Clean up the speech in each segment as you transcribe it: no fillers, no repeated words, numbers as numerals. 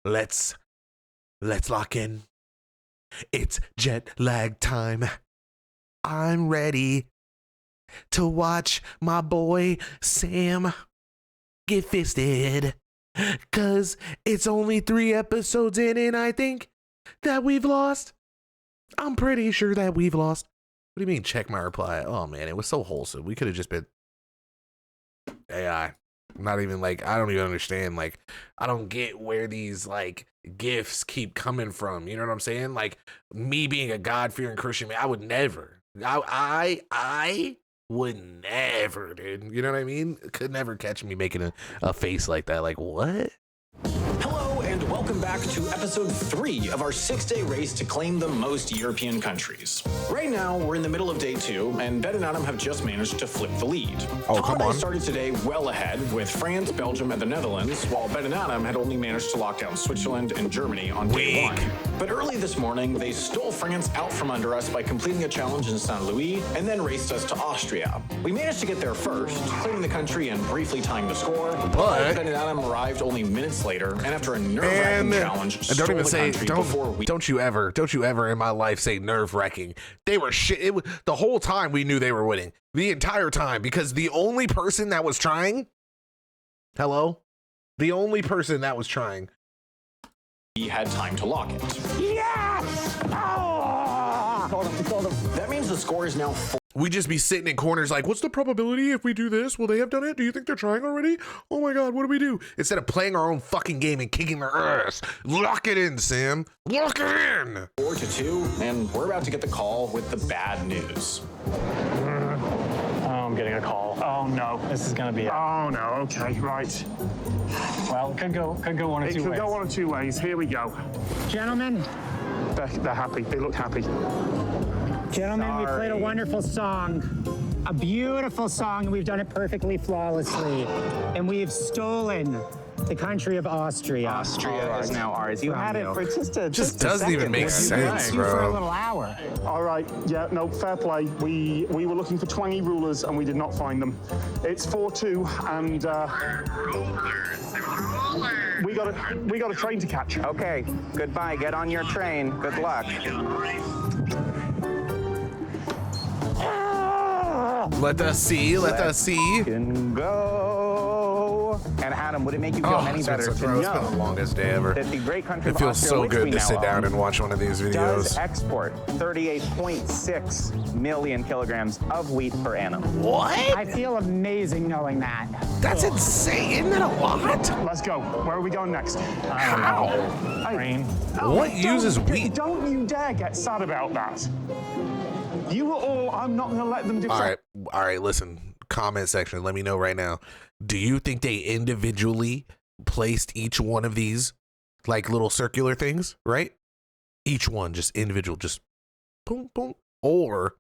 let's lock in. It's jet lag time. I'm ready to watch my boy Sam get fisted. 'Cause it's only 3 episodes in and I think that we've lost. I'm pretty sure that we've lost. What do you mean check my reply? Oh man, it was so wholesome. We could have just been AI. Not even like, I don't even understand. Like, I don't get where these like gifts keep coming from. You know what I'm saying? Like, me being a God-fearing Christian man, I would never. I would never, dude. You know what I mean? Could never catch me making a face like that. Like, what? Hello and welcome back to episode 3 of our 6-day race to claim the most European countries. Right now, we're in the middle of day 2, and Ben and Adam have just managed to flip the lead. Oh, come on. Started today well ahead with France, Belgium, and the Netherlands, while Ben and Adam had only managed to lock down Switzerland and Germany on day 1. But early this morning, they stole France out from under us by completing a challenge in St. Louis and then raced us to Austria. We managed to get there first, claiming the country and briefly tying the score, but Ben and Adam arrived only minutes later, and after a nerve-wracking challenge, and don't even say, don't you ever in my life say nerve-wracking. They were shit. The whole time we knew they were winning. The entire time, because the only person that was trying, the only person that was trying, he had time to lock it. Yes! Oh! Told him. That means the score is now 4. We just be sitting in corners like, what's the probability if we do this? Will they have done it? Do you think they're trying already? Oh my God, what do we do? Instead of playing our own fucking game and kicking their ass. Lock it in, Sam. Lock it in. 4-2, and we're about to get the call with the bad news. Oh, I'm getting a call. Oh no, this is gonna be it. Oh no, okay, right. Well, it could go one or two ways. It could go one or two ways. Here we go. Gentlemen, They're happy. They look happy. gentlemen, we played a wonderful song. A beautiful song, and we've done it perfectly flawlessly. And we've stolen the country of Austria. Austria is now ours. You had it for just a doesn't even make sense, You for a bro. little hour. All right, yeah, no, fair play. We were looking for twangy rulers and we did not find them. It's 4-2 and we got a train to catch. Okay, goodbye. Get on your train. Good luck. Let us see. Can go. And Adam, would it make you feel any better to It's been the know longest day ever. that the great country It of feels Austria, so which good we to now sit down own, and watch one of these does videos. export 38.6 million kilograms of wheat per annum. What? I feel amazing knowing that. That's insane. Isn't that a lot? Let's go. Where are we going next? How? Train. What uses wheat? Don't you dare get sad about that. You were all, I'm not going to let them do All right, listen, comment section, let me know right now. Do you think they individually placed each one of these like little circular things, right? Each one just individual, just boom, boom. Or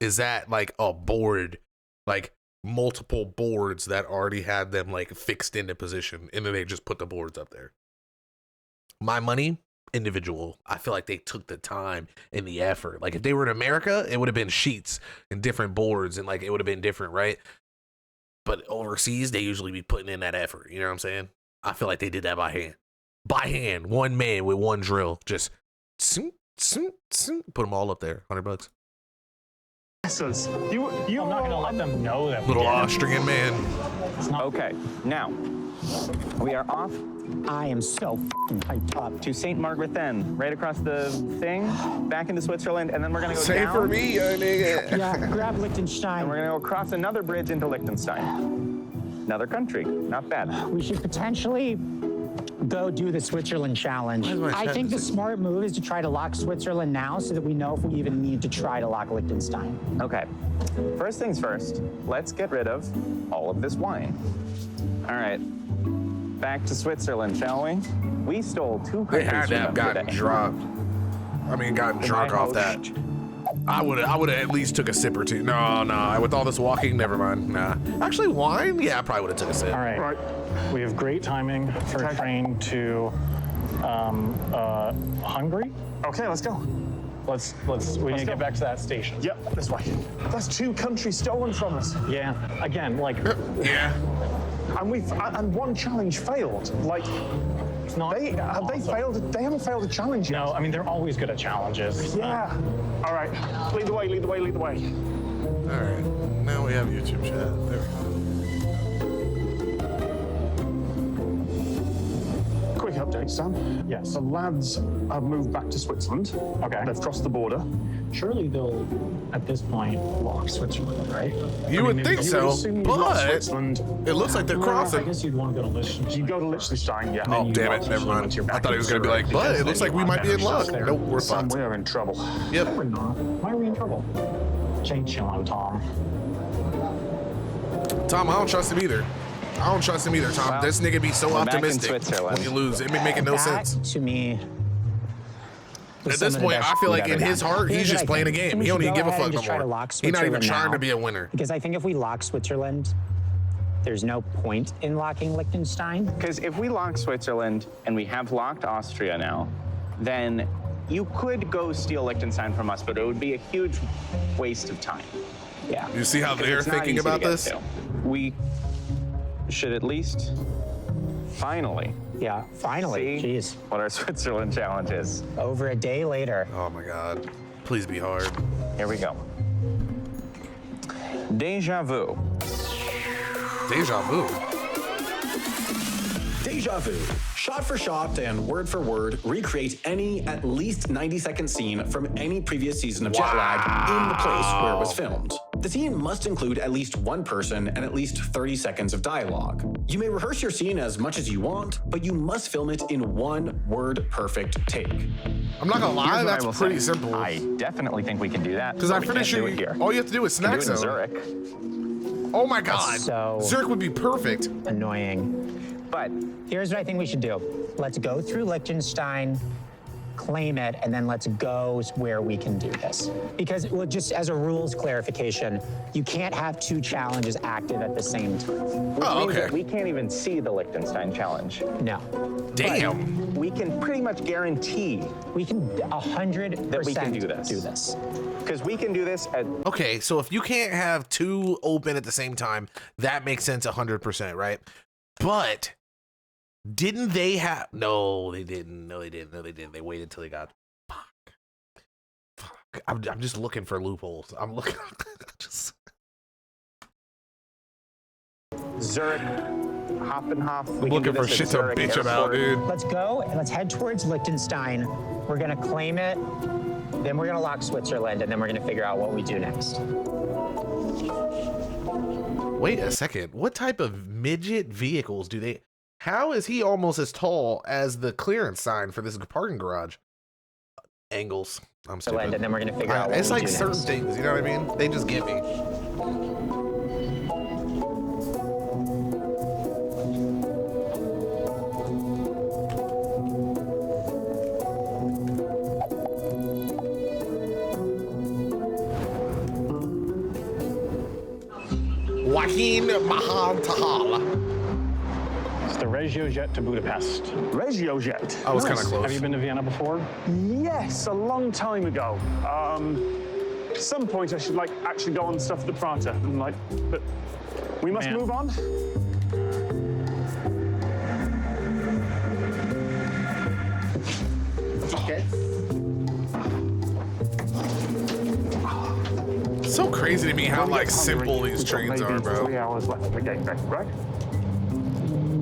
is that like a board, like multiple boards that already had them like fixed into position and then they just put the boards up there? My money, individual. I feel like they took the time and the effort. Like if they were in America, it would have been sheets and different boards and like it would have been different, right? But overseas, they usually be putting in that effort. You know what I'm saying? I feel like they did that by hand. By hand, one man with one drill, just put them all up there. $100. I'm not gonna let them know that we Little did it. Austrian man. Okay, now we are off I am so f***ing hyped up. to St. Margrethen, right across the thing, back into Switzerland, and then we're gonna go Say down. for me, nigga. Yeah, grab Liechtenstein. And we're gonna go across another bridge into Liechtenstein. Another country, not bad. We should potentially go do the Switzerland challenge. I think the smart move is to try to lock Switzerland now so that we know if we even need to try to lock Liechtenstein. Okay, first things first, let's get rid of all of this wine. All right, back to Switzerland, shall we? We stole 2 They countries had to have from them gotten today. dropped. I mean, gotten drunk off that. I would have at least took a sip or two. No. With all this walking, never mind. Nah. Actually, wine? Yeah, I probably would have took a sip. All right. Right. We have great timing for a train to Hungary. Okay, let's go. We need to get back to that station. Yep, this way. That's 2 countries stolen from us. Yeah. Again, like Yeah. And one challenge failed. Like, It's not. They failed. They haven't failed a challenge yet. No, I mean they're always good at challenges. Yeah. All right. Lead the way. Lead the way. Lead the way. All right. Now we have YouTube chat. There we go. Quick update, Sam. Yes. The lads have moved back to Switzerland. Okay. They've crossed the border. Surely they'll, at this point, lock Switzerland, right? You would think so, Assume you've lost but Switzerland. it looks like they're I crossing. guess you'd want to go to Liechtenstein. You go to Liechtenstein, yeah. Oh, you damn lock it. Never Switzerland mind. once you're I back thought he in was going to be like, Zurich, but because it looks then like you we want might be in better luck. stuff there. Nope, we're Sam, fucked. we're in trouble. Yep. We're not. Why are we in trouble? Ain't chilling, Tom. Tom, I don't trust him either. I don't trust him either, Tom. Well, This nigga be so we're back in optimistic Switzerland. when you lose. It be making no That, sense. to me, was At some this of the point, best I feel we've like in ever his done. heart, Here's he's what just I playing a think. game. We He don't should even go give a ahead fuck and no just try to more. lock He's not even Switzerland trying now. to be a winner. Because I think if we lock Switzerland, there's no point in locking Liechtenstein. Because if we lock Switzerland and we have locked Austria now, then you could go steal Liechtenstein from us, but it would be a huge waste of time. Yeah. You see how 'Cause they're it's not thinking easy to about get this? to. We should at least finally Yeah, finally. see Jeez. what our Switzerland challenge is. Over a day later. Oh my God. Please be hard. Here we go. Deja vu. Deja vu. Deja vu. Shot for shot and word for word, recreate any at least 90-second scene from any previous season of Jet Lag in the place where it was filmed. The scene must include at least one person and at least 30 seconds of dialogue. You may rehearse your scene as much as you want, but you must film it in one word perfect take. I'm not gonna lie, Here's what I that's will pretty say. simple. I definitely think we can do that. Because but I'm we pretty can't sure do it here. all you have to do is We can snack do it in zone. Zurich. Oh my God. So- Zurich would be perfect. Annoying. But Here's what I think we should do. Let's go through Liechtenstein, claim it, and then let's go where we can do this. Because, well, just as a rules clarification, you can't have two challenges active at the same time. Oh, means okay. that we can't even see the Liechtenstein challenge. No. Damn. We can pretty much guarantee, We can 100% That we can do this. do this. because we can do this at Okay, so if you can't have two open at the same time, that makes sense 100%, right? But didn't they have? No, they didn't. No, they didn't. No, they didn't. They waited till they got. Fuck. I'm just looking for loopholes. I'm looking. just. Zurich, Hoppenhof. I'm looking for shit to bitch about, dude. Let's go and let's head towards Liechtenstein. We're gonna claim it, then we're gonna lock Switzerland, and then we're gonna figure out what we do next. Wait a second. What type of midget vehicles do they? How is he almost as tall as the clearance sign for this parking garage? Angles. I'm Switzerland, stupid. and then we're gonna figure out what It's we like do certain next. things, you know what I mean? They just get me. Joaquin Mahantahal. It's the RegioJet to Budapest. RegioJet. I was kind of Nice. close. Have you been to Vienna before? Yes, a long time ago. At some point I should like actually go on stuff at the Prater and like, but we must Man. move on. Okay. So crazy to me how When we like get to Hungary, simple these we've got trains are, maybe bro. 3 hours left in the gateway, right?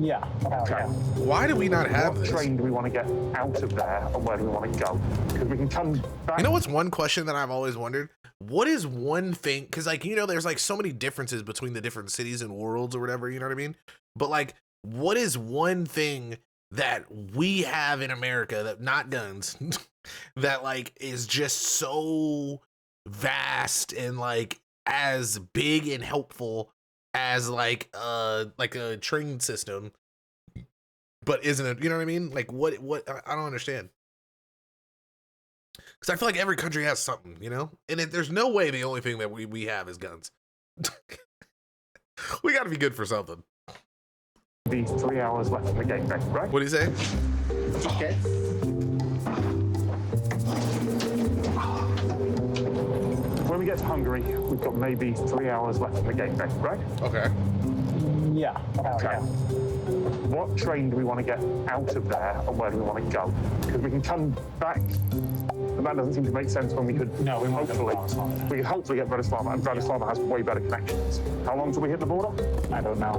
Yeah. Okay. Why do we not have What this? train do we want to get out of there and where do we want to go? Because we can come back. You know what's one question that I've always wondered? What is one thing? Because like there's like so many differences between the different cities and worlds or whatever. You know what I mean? But like, what is one thing that we have in America that not guns that like is just so vast and like as big and helpful as like a train system, but isn't it? You know what I mean? Like what I don't understand. Because I feel like every country has something, and there's no way the only thing that we have is guns. We got to be good for something. Be 3 hours left in the gateway, right? What do you say? Okay. When we get to Hungary, we've got maybe 3 hours left in the gateway, right? Okay. Yeah. Okay. what train do we want to get out of there, and where do we want to go? Because we can come back, and that doesn't seem to make sense when we could. No, we won't go to hopefully. Bratislava. We could hopefully get Bratislava, and Bratislava has way better connections. How long till we hit the border? I don't know.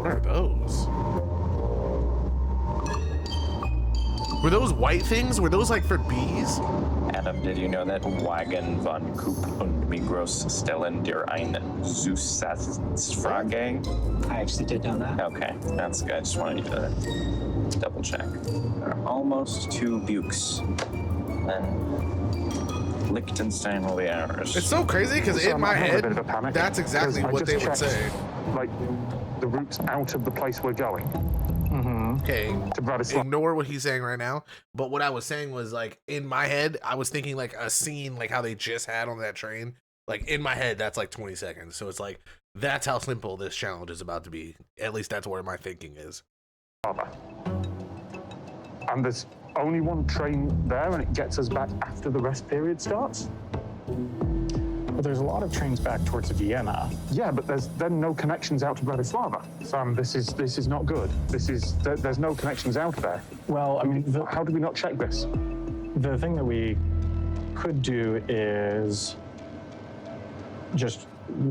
What are those? Were those white things? Were those like for bees? Adam, did you know that Wagen von Coop und Migros stellen dir ein Zusatzfrage? I actually did know that. Okay, that's good. I just wanted you to double check. There are almost 2 bukes. Then Liechtenstein will be ours. It's so crazy because So in my I'm having a head, bit of a panic, that's exactly 'cause I what just they would checked, say. Like the routes out of the place we're going Okay, to Bratislava. ignore what he's saying right now. But what I was saying was like in my head, I was thinking like a scene like how they just had on that train. Like in my head, that's like 20 seconds. So it's like that's how simple this challenge is about to be. At least that's where my thinking is. And there's only one train there, and it gets us back after the rest period starts. But there's a lot of trains back towards Vienna. Yeah, but there's then no connections out to Bratislava. Sam, this is not good. There's no connections out there. Well, I mean, How do we not check this? the thing that we could do is just,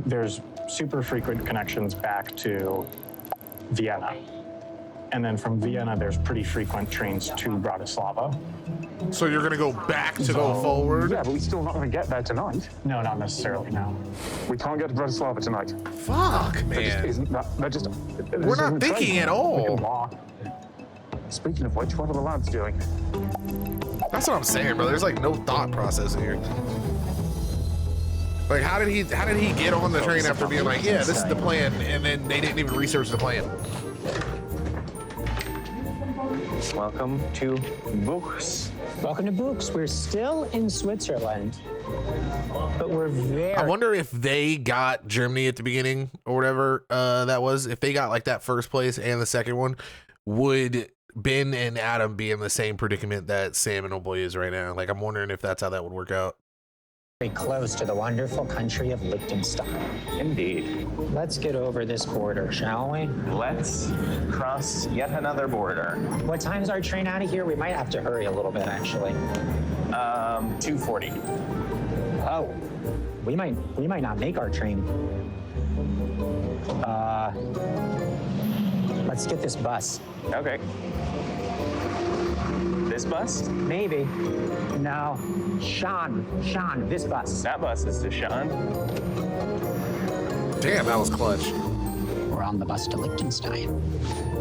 there's super frequent connections back to Vienna. And then from Vienna, there's pretty frequent trains to Bratislava. So you're gonna go back to go forward? Yeah, but we're still not going to get there tonight. No, not necessarily, no. We can't get to Bratislava tonight. Fuck, There just man. isn't that. They're just. We're not thinking at all. We can walk. Speaking of which, what are the lads doing? That's what I'm saying, bro. There's like no thought process here. Like, how did he get on the train after being like, yeah, this is the plan, and then they didn't even research the plan? Welcome to Buchs. Welcome to Books. We're still in Switzerland, but we're very. I wonder if they got Germany at the beginning or whatever that was. If they got like that first place and the second one, would Ben and Adam be in the same predicament that Sam and Oboy is right now? Like, I'm wondering if that's how that would work out. very close to the wonderful country of Liechtenstein. Indeed. Let's get over this border, shall we? Let's cross yet another border. What time's our train out of here? We might have to hurry a little bit, actually. 2:40. Oh, we might not make our train. Let's get this bus. Okay. This bus? Maybe. No, Sean, this bus. That bus is to Sean. Damn, that was clutch. We're on the bus to Liechtenstein.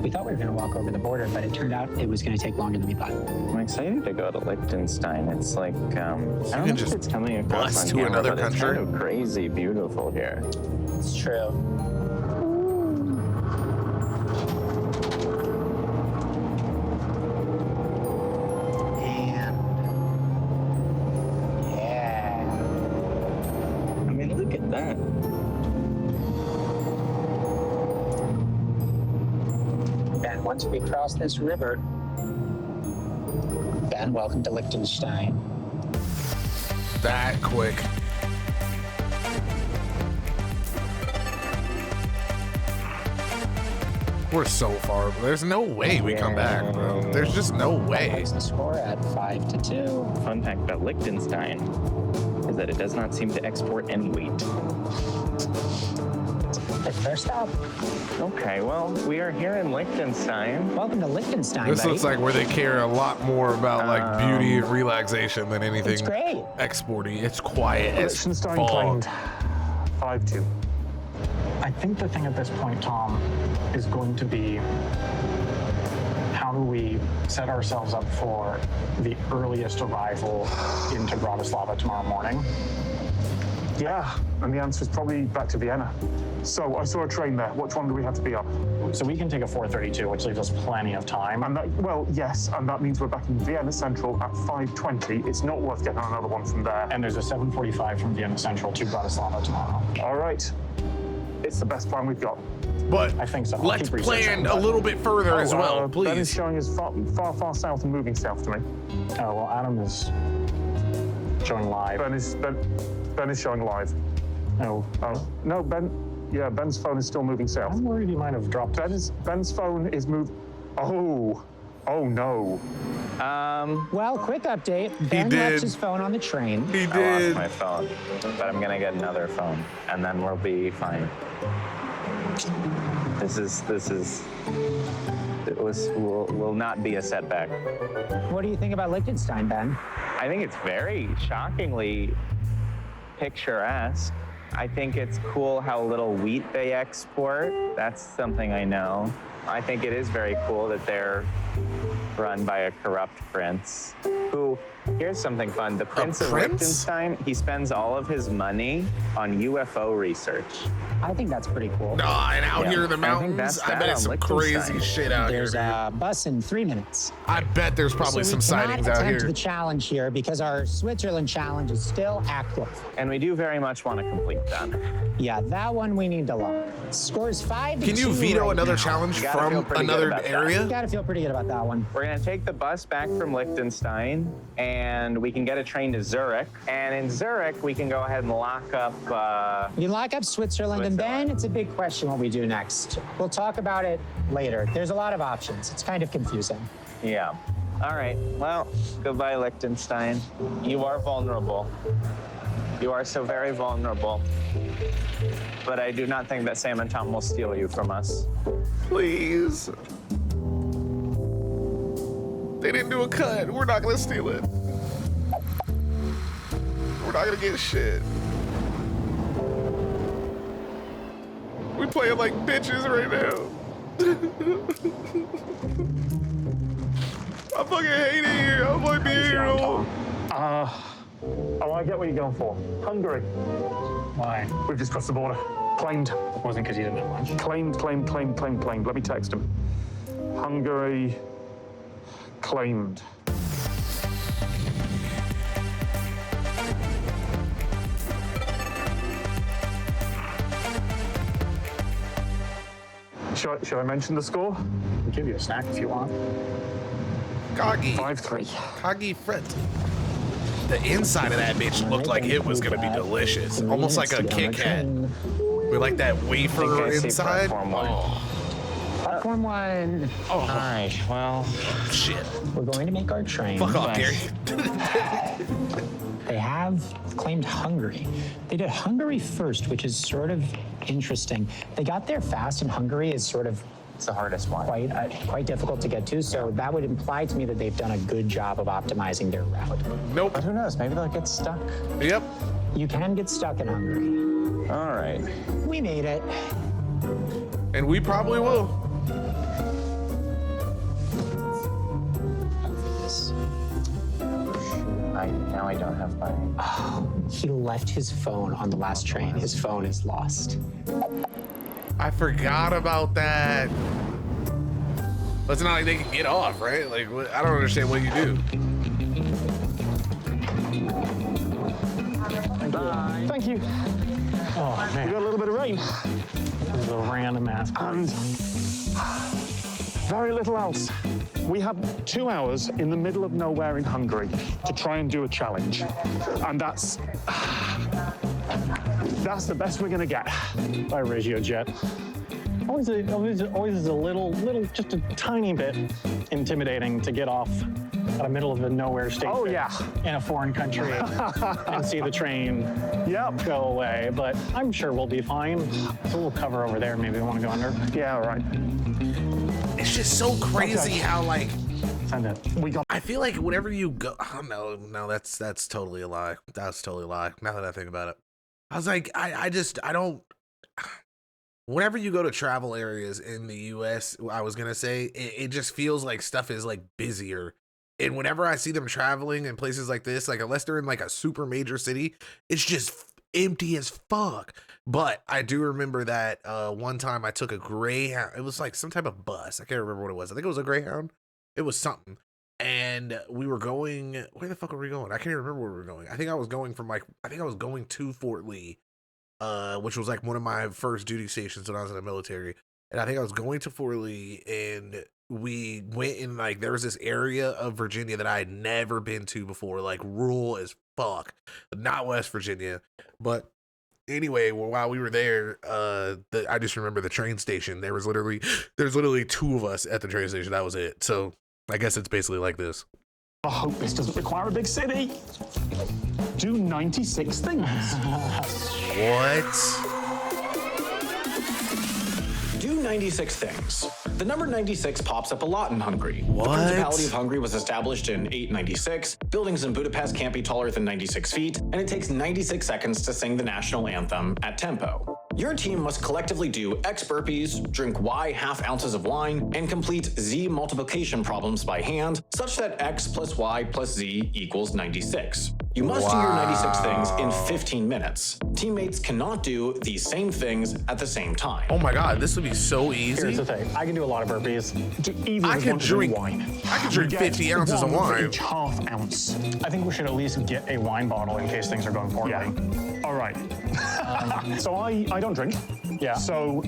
We thought we were going to walk over the border, but it turned out it was going to take longer than we thought. I'm excited to go to Liechtenstein. It's like, I don't know can if just it's coming across bus on to camera, another but it's country? kind of crazy beautiful here. It's true. And yeah. I mean, look at that. And once we cross this river, Ben, welcome to Liechtenstein. That quick. We're so far. There's no way we come back, bro. There's just no way. What's the score at 5-2? Fun fact about Liechtenstein is that it does not seem to export any wheat. It's their stop. Okay, well, we are here in Liechtenstein. Welcome to Liechtenstein, This buddy. looks like where they care a lot more about like beauty and relaxation than anything It's great. exporty. It's quiet as Liechtenstein fuck. claimed 5-2. I think the thing at this point, Tom, is going to be how do we set ourselves up for the earliest arrival into Bratislava tomorrow morning? Yeah, and the answer is probably back to Vienna. So I saw a train there. Which one do we have to be on? So we can take a 4:32, which leaves us plenty of time. And that, well, yes, and that means we're back in Vienna Central at 5:20. It's not worth getting another one from there. And there's a 7:45 from Vienna Central to Bratislava tomorrow. All right, it's the best plan we've got. But I think so. I'll let's keep researching, plan a but- little bit further as well, Ben is please. showing us far south and moving south to me. Oh, well, Adam is showing live. Ben is showing live. Oh, no, Ben's phone is still moving south. I'm worried he might have dropped it. Ben's phone is oh no. Well, quick update. Ben did. left his phone on the train. He I lost did. my phone, but I'm gonna get another phone, and then we'll be fine. Will not be a setback. What do you think about Liechtenstein, Ben? I think it's very shockingly picturesque. I think it's cool how little wheat they export. That's something I know. I think it is very cool that they're run by a corrupt prince who, here's something fun. The Prince of Liechtenstein, he spends all of his money on UFO research. I think that's pretty cool. Nah, and out here in the I think mountains, that's I that bet it's on some crazy Liechtenstein. shit out There's here. a bus in 3 minutes. I bet there's probably some so we sightings cannot out attempt here. the challenge here because our Switzerland challenge is still active. And we do very much want to complete that. Yeah, that one we need to lock. Scores 5-2. Can you veto right another now. challenge You gotta feel from pretty good another about that. area? You gotta feel pretty good about that one. We're gonna take the bus back from Liechtenstein, and we can get a train to Zurich. And in Zurich, we can go ahead and lock up. You lock up Switzerland, and then it's a big question what we do next. We'll talk about it later. There's a lot of options. It's kind of confusing. Yeah. All right. Well, goodbye, Liechtenstein. You are vulnerable. You are so very vulnerable. But I do not think that Sam and Tom will steal you from us. Please. They didn't do a cut. We're not gonna steal it. We're not gonna get shit. We playing like bitches right now. I fucking hate it here. I'm like being here alone. Oh, I get what you're going for. Hungary. Why? We've just crossed the border. Claimed. Wasn't because you didn't have lunch. Claimed. Let me text him. Hungary. Claimed. Should I mention the score? I'll give you a snack if you want. Coggy. 5-3. Coggy Fret. The inside of that bitch looked like it was gonna be delicious. Almost like a Kit Kat. With like that wafer I see inside. platform one. Oh, Platform 1. All right. Well, shit. We're going to make our train. Fuck off, Gary. They have claimed Hungary. They did Hungary first, which is sort of interesting. They got there fast, and Hungary is sort of it's the hardest one. quite difficult to get to. So that would imply to me that they've done a good job of optimizing their route. Nope. But who knows? Maybe they'll get stuck. Yep. You can get stuck in Hungary. All right. We made it. And we probably will. Now I don't have my. He left his phone on the last train. His phone is lost. I forgot about that. But it's not like they can get off, right? Like, I don't understand what you do. Thank you. Oh, We man. got a little bit of rain. This is a random ass. And very little else. We have 2 hours in the middle of nowhere in Hungary to try and do a challenge. And that's the best we're gonna get. By Regio Jet. Always is a little, just a tiny bit intimidating to get off at the middle of the nowhere station. Oh, yeah. In a foreign country and see the train Yep. go away. But I'm sure we'll be fine. So we'll cover over there. Maybe we want to go under. Yeah, all right. It's just so crazy how, like, Send it. We got I feel like whenever you go, oh, no, that's totally a lie. That's totally a lie. Now that I think about it, I was like, I don't. Whenever you go to travel areas in the U.S., I was gonna say it just feels like stuff is like busier. And whenever I see them traveling in places like this, like unless they're in like a super major city, it's just empty as fuck. But I do remember that one time I took a Greyhound. It was like some type of bus. I can't remember what it was. I think it was a Greyhound. It was something. And we were going, where the fuck were we going? I can't even remember where we were going. I think I was going to Fort Lee, which was like one of my first duty stations when I was in the military. And I think I was going to Fort Lee, and we went in, like, there was this area of Virginia that I had never been to before, like rural as fuck. Not West Virginia, but anyway, while we were there, I just remember the train station. There's literally 2 of us at the train station. That was it. So I guess it's basically like this. I hope this doesn't require a big city. Do 96 things. What? Do 96 things. The number 96 pops up a lot in Hungary. What? The Principality of Hungary was established in 896. Buildings in Budapest can't be taller than 96 feet, and it takes 96 seconds to sing the national anthem at tempo. Your team must collectively do X burpees, drink Y half ounces of wine, and complete Z multiplication problems by hand, such that X plus Y plus Z equals 96. You must do your 96 things in 15 minutes. Teammates cannot do these same things at the same time. Oh my God, this would be so easy. Here's the thing. I can do a lot of burpees. Do either I of could want to do drink wine? I could drink 50 ounces of One for wine. each half ounce. I think we should at least get a wine bottle in case things are going poorly. Yeah. All right. So I don't drink. Yeah. So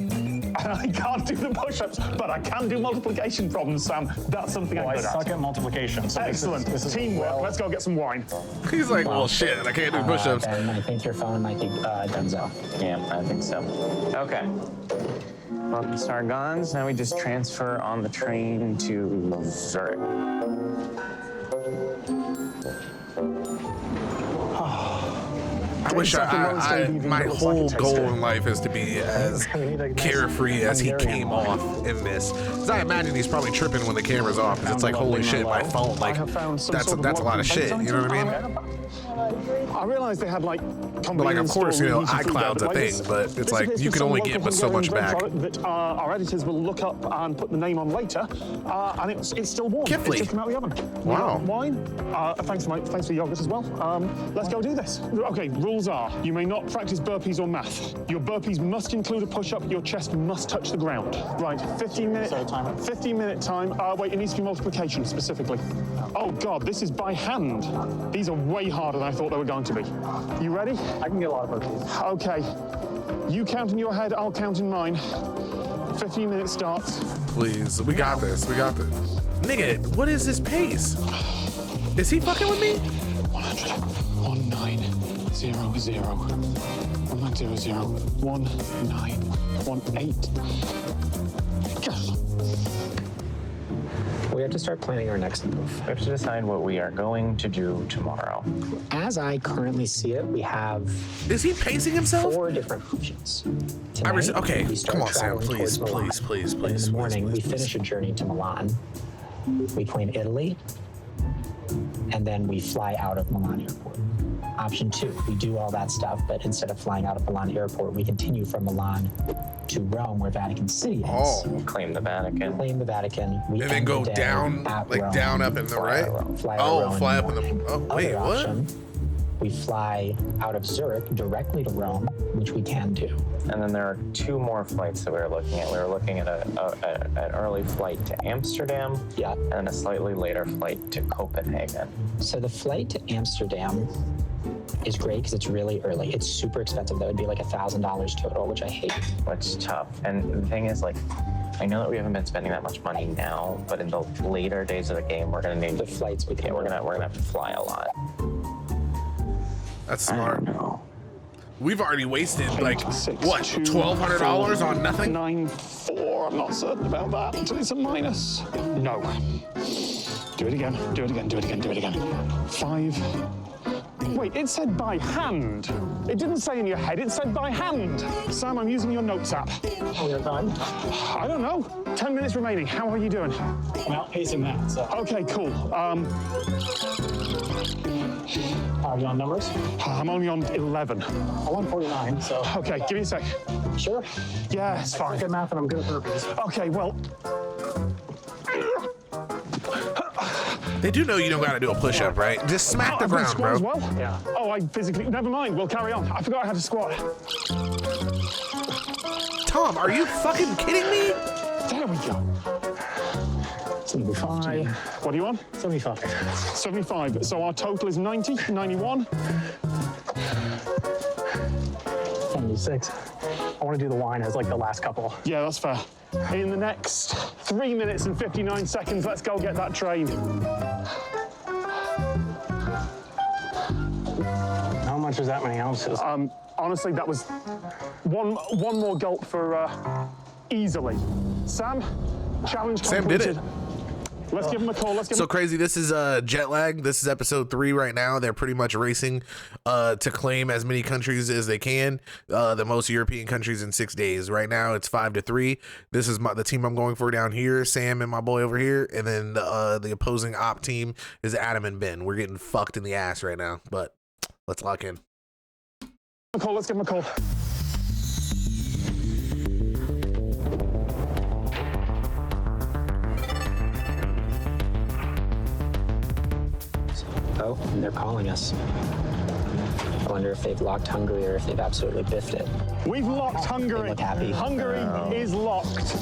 I can't do the push-ups, but I can do multiplication problems, Sam. That's something Well, I'm I good suck at. at multiplication. So Excellent. This is Teamwork. well- Let's go get some wine. He's like, well, shit, I can't do push-ups. Ben, I think your phone might be Denzel. Yeah, I think so. Okay. Well, start guns. Now we just transfer on the train to Zurich. I wish my whole goal in life is to be as carefree as he came off in this. Because I imagine he's probably tripping when the camera's off. Because it's like, holy shit, my phone. Like, that's a lot of shit. You know what I mean? I realized they had like But like, of course, you know, convenience store iCloud's a like thing, this. but it's This like appears you to can be only some get local but so much Hungarian back. bread product that our editors will look up and put the name on later, and it's still warm. Kifli. It's just come out of the oven. Wow. Wine. Thanks for the yogurt as well. Let's go do this. Okay, rules are: you may not practice burpees or math. Your burpees must include a push-up. Your chest must touch the ground. Right, 15-minute timer. 15-minute time. Wait, it needs to be multiplication specifically. Oh God, this is by hand. These are way harder than I thought they were going to be. You ready? I can get a lot of burpees. Okay. You count in your head, I'll count in mine. 15 minutes starts. Please, we got this. We got this. Nigga, what is this pace? Is he fucking with me? 100, 1900, 1918. Yes. We have to start planning our next move. We have to decide what we are going to do tomorrow. As I currently see it, we have Is he pacing himself? 4 different options. Okay, we start come on, Sam, traveling please, towards Milan. please, In please, the morning, please, we please. finish a journey to Milan. We claim Italy, and then we fly out of Milan Airport. Option 2, we do all that stuff, but instead of flying out of Milan Airport, we continue from Milan to Rome, where Vatican City is. Oh. Claim the Vatican. Claim the Vatican. We And then end go the day down, at like Rome, down up in the right? Fly to Oh, Rome fly up in the. morning. Oh, wait, Other what? option, we fly out of Zurich directly to Rome, which we can do. And then there are 2 more flights that we were looking at. We were looking at an early flight to Amsterdam Yeah. and then a slightly later flight to Copenhagen. So the flight to Amsterdam is great because it's really early. It's super expensive. That would be like $1,000 total, which I hate. Which is tough. And the thing is, like, I know that we haven't been spending that much money now, but in the later days of the game, we're gonna need The flights we can. we're gonna have to fly a lot. That's smart. No. We've already wasted like 86, what, $1,200 on nothing? 94. I'm not certain about that until it's a minus. No. Do it again. Do it again. Do it again. Do it again. 5. Wait, it said by hand. It didn't say in your head. It said by hand. Sam, I'm using your notes app. Oh, you're done? I don't know. 10 minutes remaining. How are you doing? I'm outpacing that, so. Okay, cool. Are you on numbers? I'm only on 11. I'm on 49, so. Okay, give me a sec. Sure. Yeah, it's I'm fine. good at math and I'm good at burpees. Okay, well, They do know you don't gotta do a push-up, right? Just smack the I've got ground, squat as bro. well. Yeah. Oh, I physically. Never mind. We'll carry on. I forgot I had to squat. Tom, are you fucking kidding me? There we go. 75. What are you on? 75. 75. So our total is 90, 91. 76. I want to do the wine as like the last couple. Yeah, that's fair. In the next 3 minutes and 59 seconds, let's go get that train. How much answers that many ounces. Honestly, that was one more gulp for easily. Sam, challenge Sam did completed. it. Let's give him a call. Let's give So him crazy. This is jet lag. This is episode 3 right now. They're pretty much racing to claim as many countries as they can. The most European countries in 6 days. Right now it's 5-3. This is the team I'm going for down here. Sam and my boy over here, and then the opposing op team is Adam and Ben. We're getting fucked in the ass right now, but let's lock in. a call. Let's give him a call. Oh, they're calling us. I wonder if they've locked Hungary or if they've absolutely biffed it. We've locked Hungary. look happy. Hungary is locked.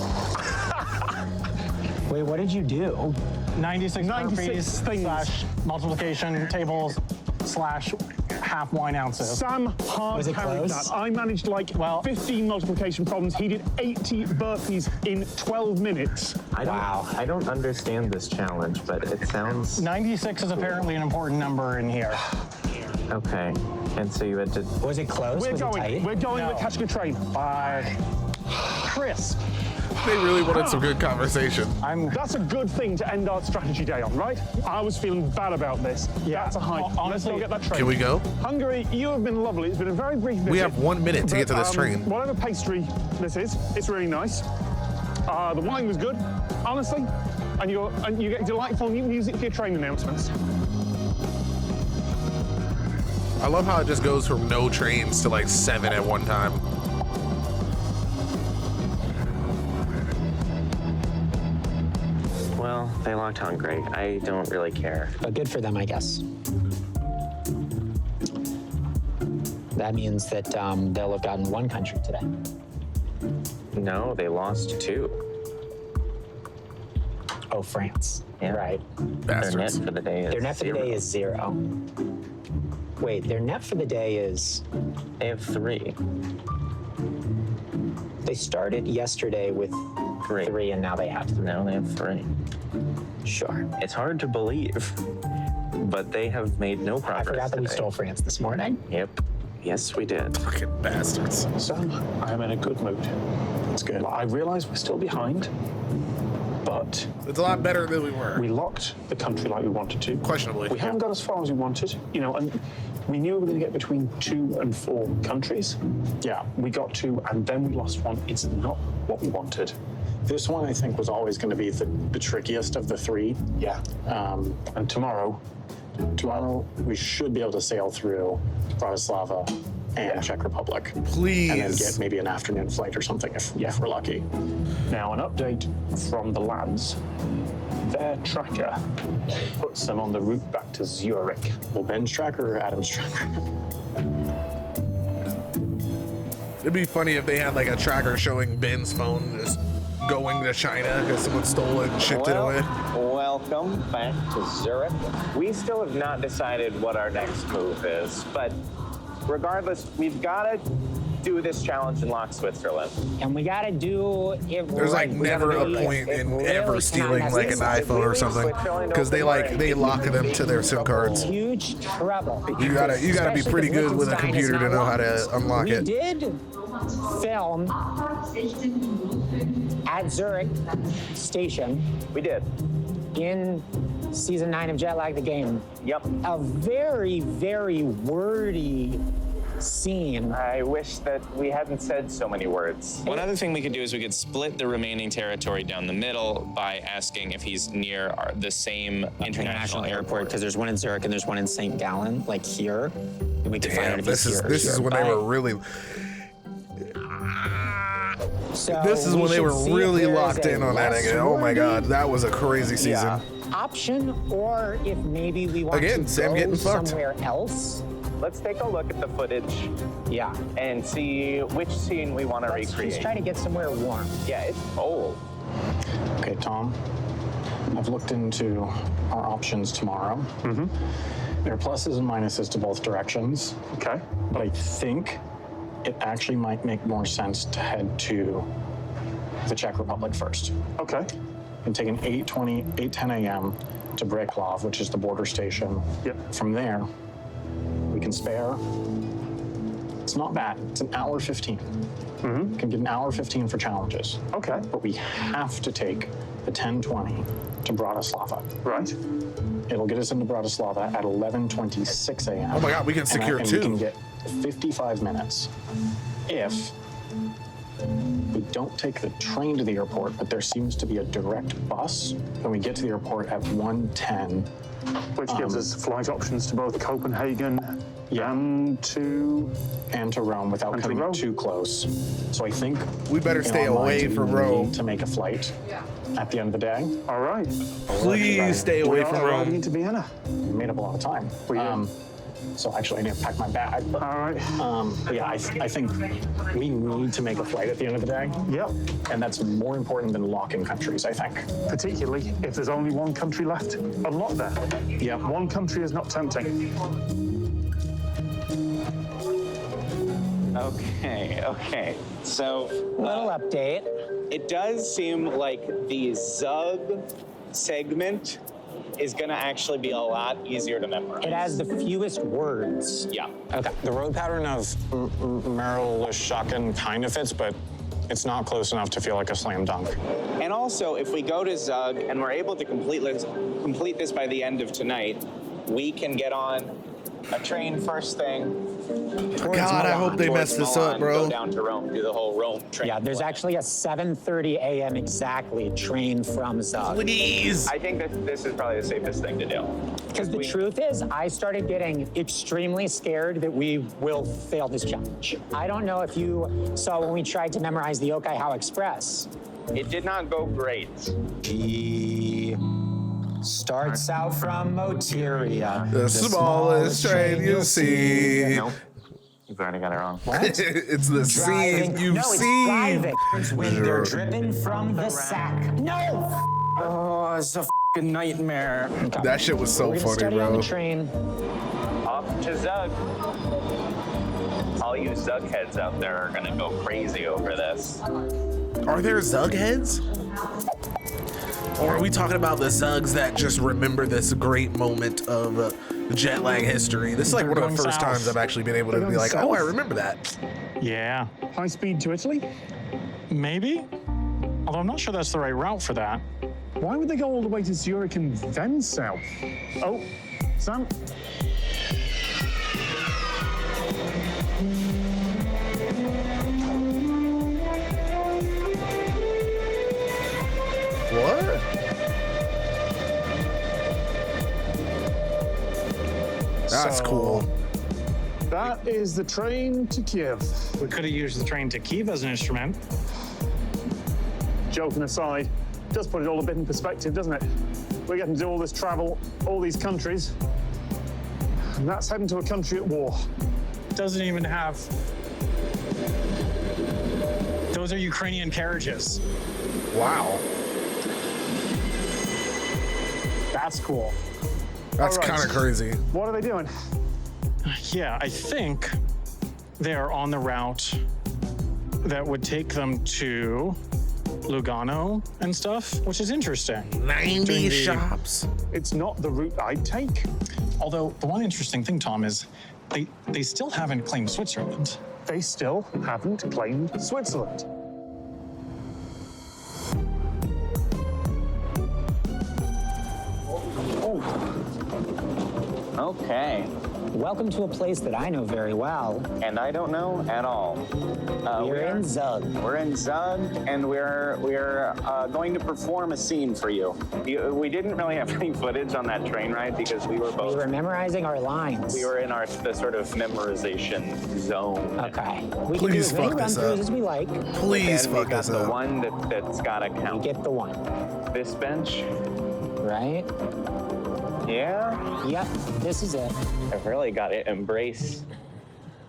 Wait, what did you do? 96 96 things. slash multiplication tables slash half wine ounces. Sam hard Was it carried close? that. I managed like 15 multiplication problems. He did 80 burpees in 12 minutes. Wow. I don't understand this challenge, but it sounds 96 is apparently an important number in here. okay. And so you had to. Was it close? We're Was it going. tight? We're going. No. We're catching a train. Chris, They really wanted some good conversation. that's a good thing to end our strategy day on, right? I was feeling bad about this. Yeah. That's a high. Let's Honestly, go get that train. Can we go? Hungary, you have been lovely. It's been a very brief visit. We have 1 minute to get to this But, train. Whatever pastry this is, it's really nice. The wine was good, honestly, and you get delightful new music for your train announcements. I love how it just goes from no trains to like 7 at one time. Well, they locked Hungary. I don't really care. But good for them, I guess. That means that they'll have gotten one country today. No, they lost 2. Oh, France. Yeah. Right. Their net Bastards. for the day is Their net for the 0. day is 0. Wait, their net for the day is... They have 3. They started yesterday with 3 and now they have 3. Now they have 3. Sure. It's hard to believe, but they have made no I progress. forgot that we today. stole France this morning. Yep. Yes, we did. Fucking bastards. Sam, I am in a good mood. It's good. I realize we're still behind, but It's a lot better than we were. we locked the country like we wanted to. Questionably. We haven't got as far as we wanted, and we knew we were going to get between 2 and 4 countries. Yeah, we got 2 and then we lost 1. It's not what we wanted. This one, I think, was always going to be the trickiest of the 3. Yeah. And tomorrow, We should be able to sail through Bratislava and Czech Republic. Please. And then get maybe an afternoon flight or something if we're lucky. now an update from the lads. Their tracker puts them on the route back to Zurich. Well, Ben's tracker or Adam's tracker? It'd be funny if they had like a tracker showing Ben's phone just going to China because someone stole it and shipped it away. Welcome back to Zurich. We still have not decided what our next move is, but regardless, we've got to do this challenge and lock Switzerland. And we gotta do it There's like right. We never gotta a do point it in really ever stealing cannot like an mess iPhone or something because they lock them to their SIM cards. Huge trouble. You gotta be Especially pretty because good with a Liechtenstein is computer to not know how locked. to unlock We it. did film at Zurich Station We did. in season 9 of Jet Lag the Game. Yep. A very, very wordy scene. I wish that we hadn't said so many words. One other thing we could do is we could split the remaining territory down the middle by asking if he's near the same international airport. Because there's one in Zurich and there's one in St. Gallen, like here. And we could find out Damn, if this he's is here. this is when they were really So this is we when they should were see if really there's locked a in on that less again. Oh my wordy god, that was a crazy season. option, or if maybe we want Again, to Sam go getting fucked. somewhere else. Let's take a look at the footage Yeah. and see which scene we want to Let's recreate. just try to get somewhere warm. Yeah, it's cold. Okay, Tom, I've looked into our options tomorrow. There are pluses and minuses to both directions, Okay. but I think it actually might make more sense to head to the Czech Republic first. Okay. And take an 8:10 a.m. to Breklov, which is the border station. Yep. From there, we can spare It's not bad. It's an hour 15. You can get an hour 15 for challenges. Okay. But we have to take the 10:20 to Bratislava. Right. It'll get us into Bratislava at 11:26 a.m. Oh my God, we can secure and two. We can get 55 minutes if we don't take the train to the airport, but there seems to be a direct bus, and we get to the airport at 1:10. Which gives us flight options to both Copenhagen and to Rome without And to coming Rome. too close. So I think We better in stay our away minds, from we Rome. need to make a flight at the end of the day. All right. Please stay away from arriving Rome. into Vienna. We made up a lot of time. So actually, I need to pack my bag. But, All right. but yeah, I think we need to make a flight at the end of the day. Yep. And that's more important than locking countries, I think. Particularly if there's only one country left unlocked there. Yeah. One country is not tempting. Okay. So Little update. it does seem like the Zug segment is going to actually be a lot easier to memorize. It has the fewest words. Yeah. Okay. The road pattern of Merlischaken kind of fits, but it's not close enough to feel like a slam dunk. And also, if we go to Zug and we're able to complete this by the end of tonight, we can get on a train first thing. God, I hope they mess this up, bro. Go down to Rome, do the whole Rome train. Yeah, there's actually a 7:30 a.m. exactly train from Zug. Please. I think that this is probably the safest thing to do. Because the truth is, I started getting extremely scared that we will fail this challenge. I don't know if you saw when we tried to memorize the Yokai Express. It did not go great. He starts out from Motiria. The smallest train you see. Nope. You've already got it wrong. It's the scene you've no, it's seen. driving. It's when they're dripping from the sack. No! Oh, it's a fucking nightmare. That shit was so We're gonna funny, study on bro. the train. Off to Zug. All you Zug heads out there are gonna go crazy over this. Are there Zug heads? Or are we talking about the Zugs that just remember this great moment of jet lag history? This is like one of the first times I've actually been able to be like, oh, I remember that. Yeah, High speed to Italy? maybe. Although I'm not sure that's the right route for that. Why would they go all the way to Zurich and then south? Oh, Sam? What? That's So, cool. That is the train to Kiev. We could have used the train to Kiev as an instrument. Joking aside, does put it all a bit in perspective, doesn't it? We're getting to do all this travel, all these countries, and that's heading to a country at war. Doesn't even have. Those are Ukrainian carriages. Wow. That's cool. That's All right. kind of crazy. What are they doing? Yeah, I think they are on the route that would take them to Lugano and stuff, which is interesting. 90 Doing the- shops. It's not the route I'd take. Although the one interesting thing, Tom, is they still haven't claimed Switzerland. They still haven't claimed Switzerland. Okay. Welcome to a place that I know very well. And I don't know at all. We're in Zug. We're in Zug, and we're going to perform a scene for you. We didn't really have any footage on that train ride because we were We both were memorizing our lines. we were in the sort of memorization zone. Okay. We can do Please as many fuck this run-throughs up. as we like. Please And we fuck got this the up. one that's got to We count. get the one, This bench. right? Yeah. Yep, this is it. I've really got to embrace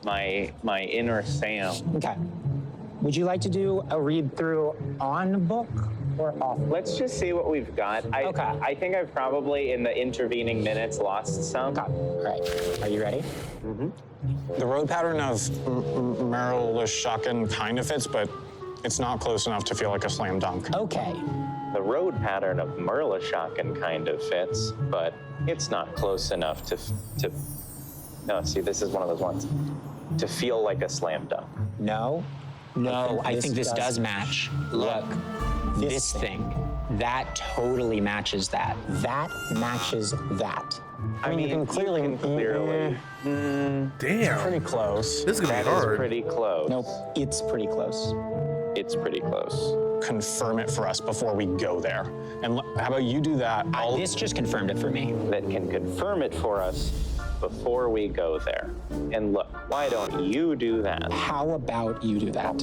my inner Sam. Okay. Would you like to do a read-through on book or off? Let's just see what we've got. Okay. I think I've probably in the intervening minutes lost some. Okay. All right. Are you ready? The road pattern of Merlischaken kind of fits, but it's not close enough to feel like a slam dunk. Okay. The road pattern of Merlischaken kind of fits, but it's not close enough to. No, see, this is one of those ones. to feel like a slam dunk. No, I think this does match. Look, this thing, that totally matches that. That matches that. I mean, you can clearly. Damn. Pretty close. This is gonna That be is hard. pretty close. Nope, it's pretty close. It's pretty close. Confirm it for us before we go there. And how about you do that? This just confirmed it for me. That can confirm it for us before we go there. And look, why don't you do that? How about you do that?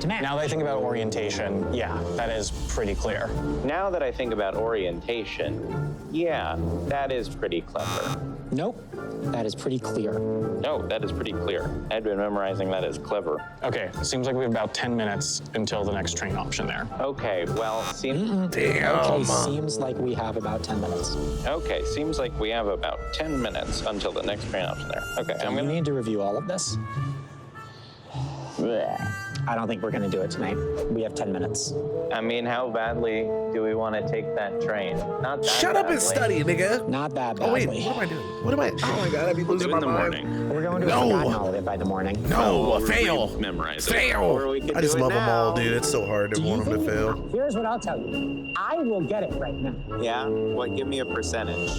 Demand. Now that I think about orientation, yeah, that is pretty clear. Now that I think about orientation, yeah, that is pretty clever. Nope, that is pretty clear. No, that is pretty clear. I'd been memorizing that as clever. Okay, seems like we have about 10 minutes until the next train option there. Okay, well, seems Damn. Okay, seems like we have about 10 minutes. okay. Seems like we have about 10 minutes until the next train option there. Okay, I'm We gonna. need to review all of this. I don't think we're gonna do it tonight. We have 10 minutes. I mean, how badly do we want to take that train? Not that Shut up and badly. study, nigga. Not that Oh badly. wait, what am I doing? What am I? Oh my god, I'd be losing Do it my in the mind. morning. We're going to No. have forgotten all of it by the morning. No, Or fail. we memorize it. Fail. Or we could I just do it love them all, now. dude. It's so hard to want them to fail. Here's what I'll tell you. I will get it right now. Yeah? What? Give me a percentage.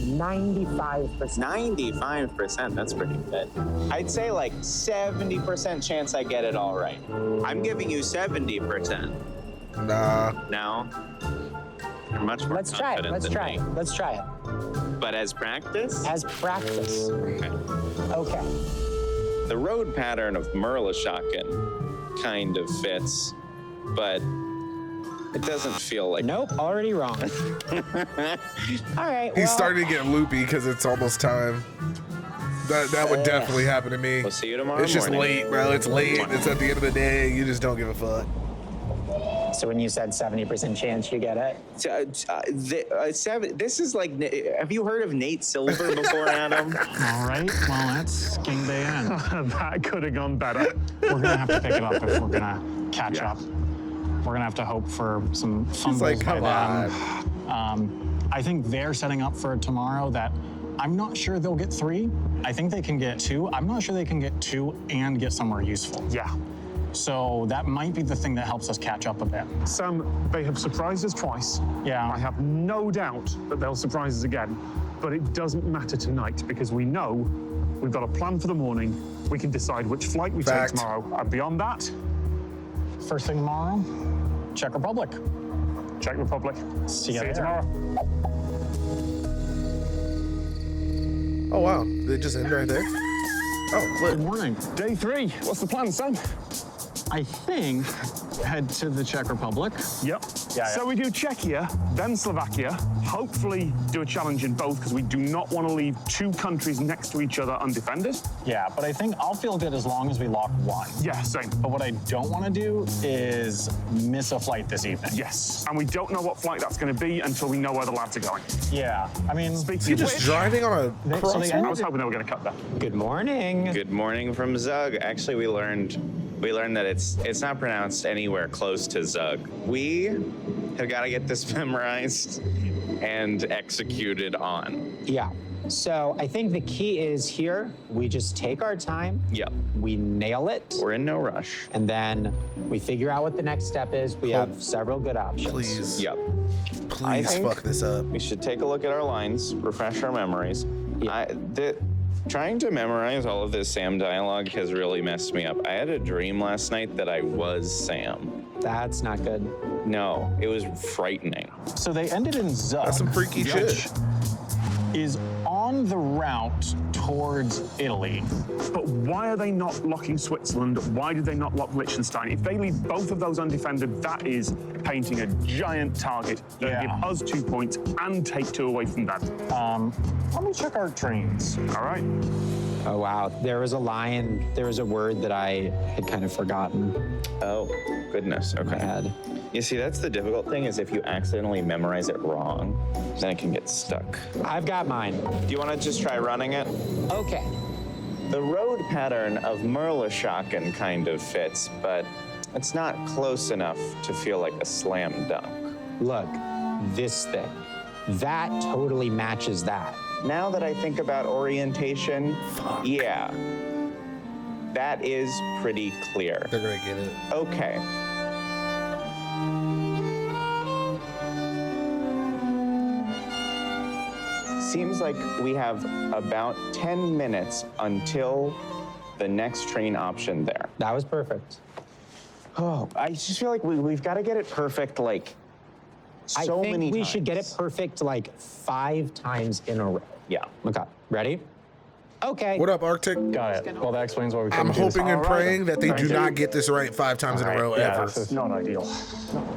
95%. 95%. That's pretty good. I'd say like 70% chance I get it all right. I'm giving you 70%. Nah. No? You're much more Let's try it. confident Let's than try me. it. Let's try it. But as practice? As practice. Okay. Okay. The road pattern of Merlischaken kind of fits, but it doesn't feel like. Nope, already wrong. All right. He's well, starting to get loopy because it's almost time. That would definitely happen to me. We'll see you tomorrow It's just morning. late, bro. It's late. It's at the end of the day. You just don't give a fuck. So when you said 70% chance you get it, This is like. Have you heard of Nate Silver before, Adam? All right, well, that's Game Day End. That could have gone better. We're going to have to pick it up if we're going to catch up. We're going to have to hope for some fumbles like, by come them. I think they're setting up for tomorrow that I'm not sure they'll get 3. I think they can get 2. I'm not sure they can get 2 and get somewhere useful. Yeah. So that might be the thing that helps us catch up a bit. Sam, they have surprised us twice. Yeah. I have no doubt that they'll surprise us again. But it doesn't matter tonight because we know we've got a plan for the morning. We can decide which flight we Fact. take tomorrow. And beyond that, First thing tomorrow, Czech Republic. Czech Republic. See you there. tomorrow. Oh wow, they just end right there. Oh, Good look. morning. Day 3. What's the plan, Sam? I think head to the Czech Republic. Yep. Yeah, So yeah. we do Czechia, then Slovakia. Hopefully do a challenge in both because we do not want to leave 2 countries next to each other undefended. Yeah, but I think I'll feel good as long as we lock 1. Yeah, same. But what I don't want to do is miss a flight this evening. Yes. And we don't know what flight that's going to be until we know where the lads are going. Yeah, I mean, Speaking You of just which, driving on a They- so cross. they I ended was hoping they were going to cut that. good morning. Good morning from Zug. Actually, we learned that it's not pronounced anywhere close to Zug. We have got to get this memorized and executed on. Yeah. So I think the key is here, we just take our time, Yep. we nail it, We're in no rush. and then we figure out what the next step is. We have several good options. Please, Yep. please think- fuck this up. We should take a look at our lines, refresh our memories. Yeah. Trying to memorize all of this Sam dialogue has really messed me up. I had a dream last night that I was Sam. That's not good. No, it was frightening. so they ended in Zug. That's some freaky which shit. Is on the route towards Italy. But why are they not locking Switzerland? Why did they not lock Liechtenstein? If they leave both of those undefended, that is painting a giant target. They'll Yeah. give us 2 points and take 2 away from them. Let me check our trains. All right. Oh, wow. There was a line, there was a word that I had kind of forgotten Oh, goodness. in my Okay. head. You see, that's the difficult thing is if you accidentally memorize it wrong, then it can get stuck. I've got mine. Do you want to just try running it? Okay. The road pattern of Merlischaken kind of fits, but it's not close enough to feel like a slam dunk. Look, this thing. That totally matches that. Now that I think about orientation, yeah, That is pretty clear. They're gonna get it. Okay. Seems like we have about 10 minutes until the next train option there. That was perfect. Oh, I just feel like we've got to get it perfect, like, so many times. I think we should get it perfect like 5 times in a row. Yeah. Okay, ready? Okay. What up, Arctic? Got it. Well, that explains why we I'm couldn't do this. hoping and All right. praying that they Thank do you. not get this right 5 times in a row Yeah, ever. this is not ideal.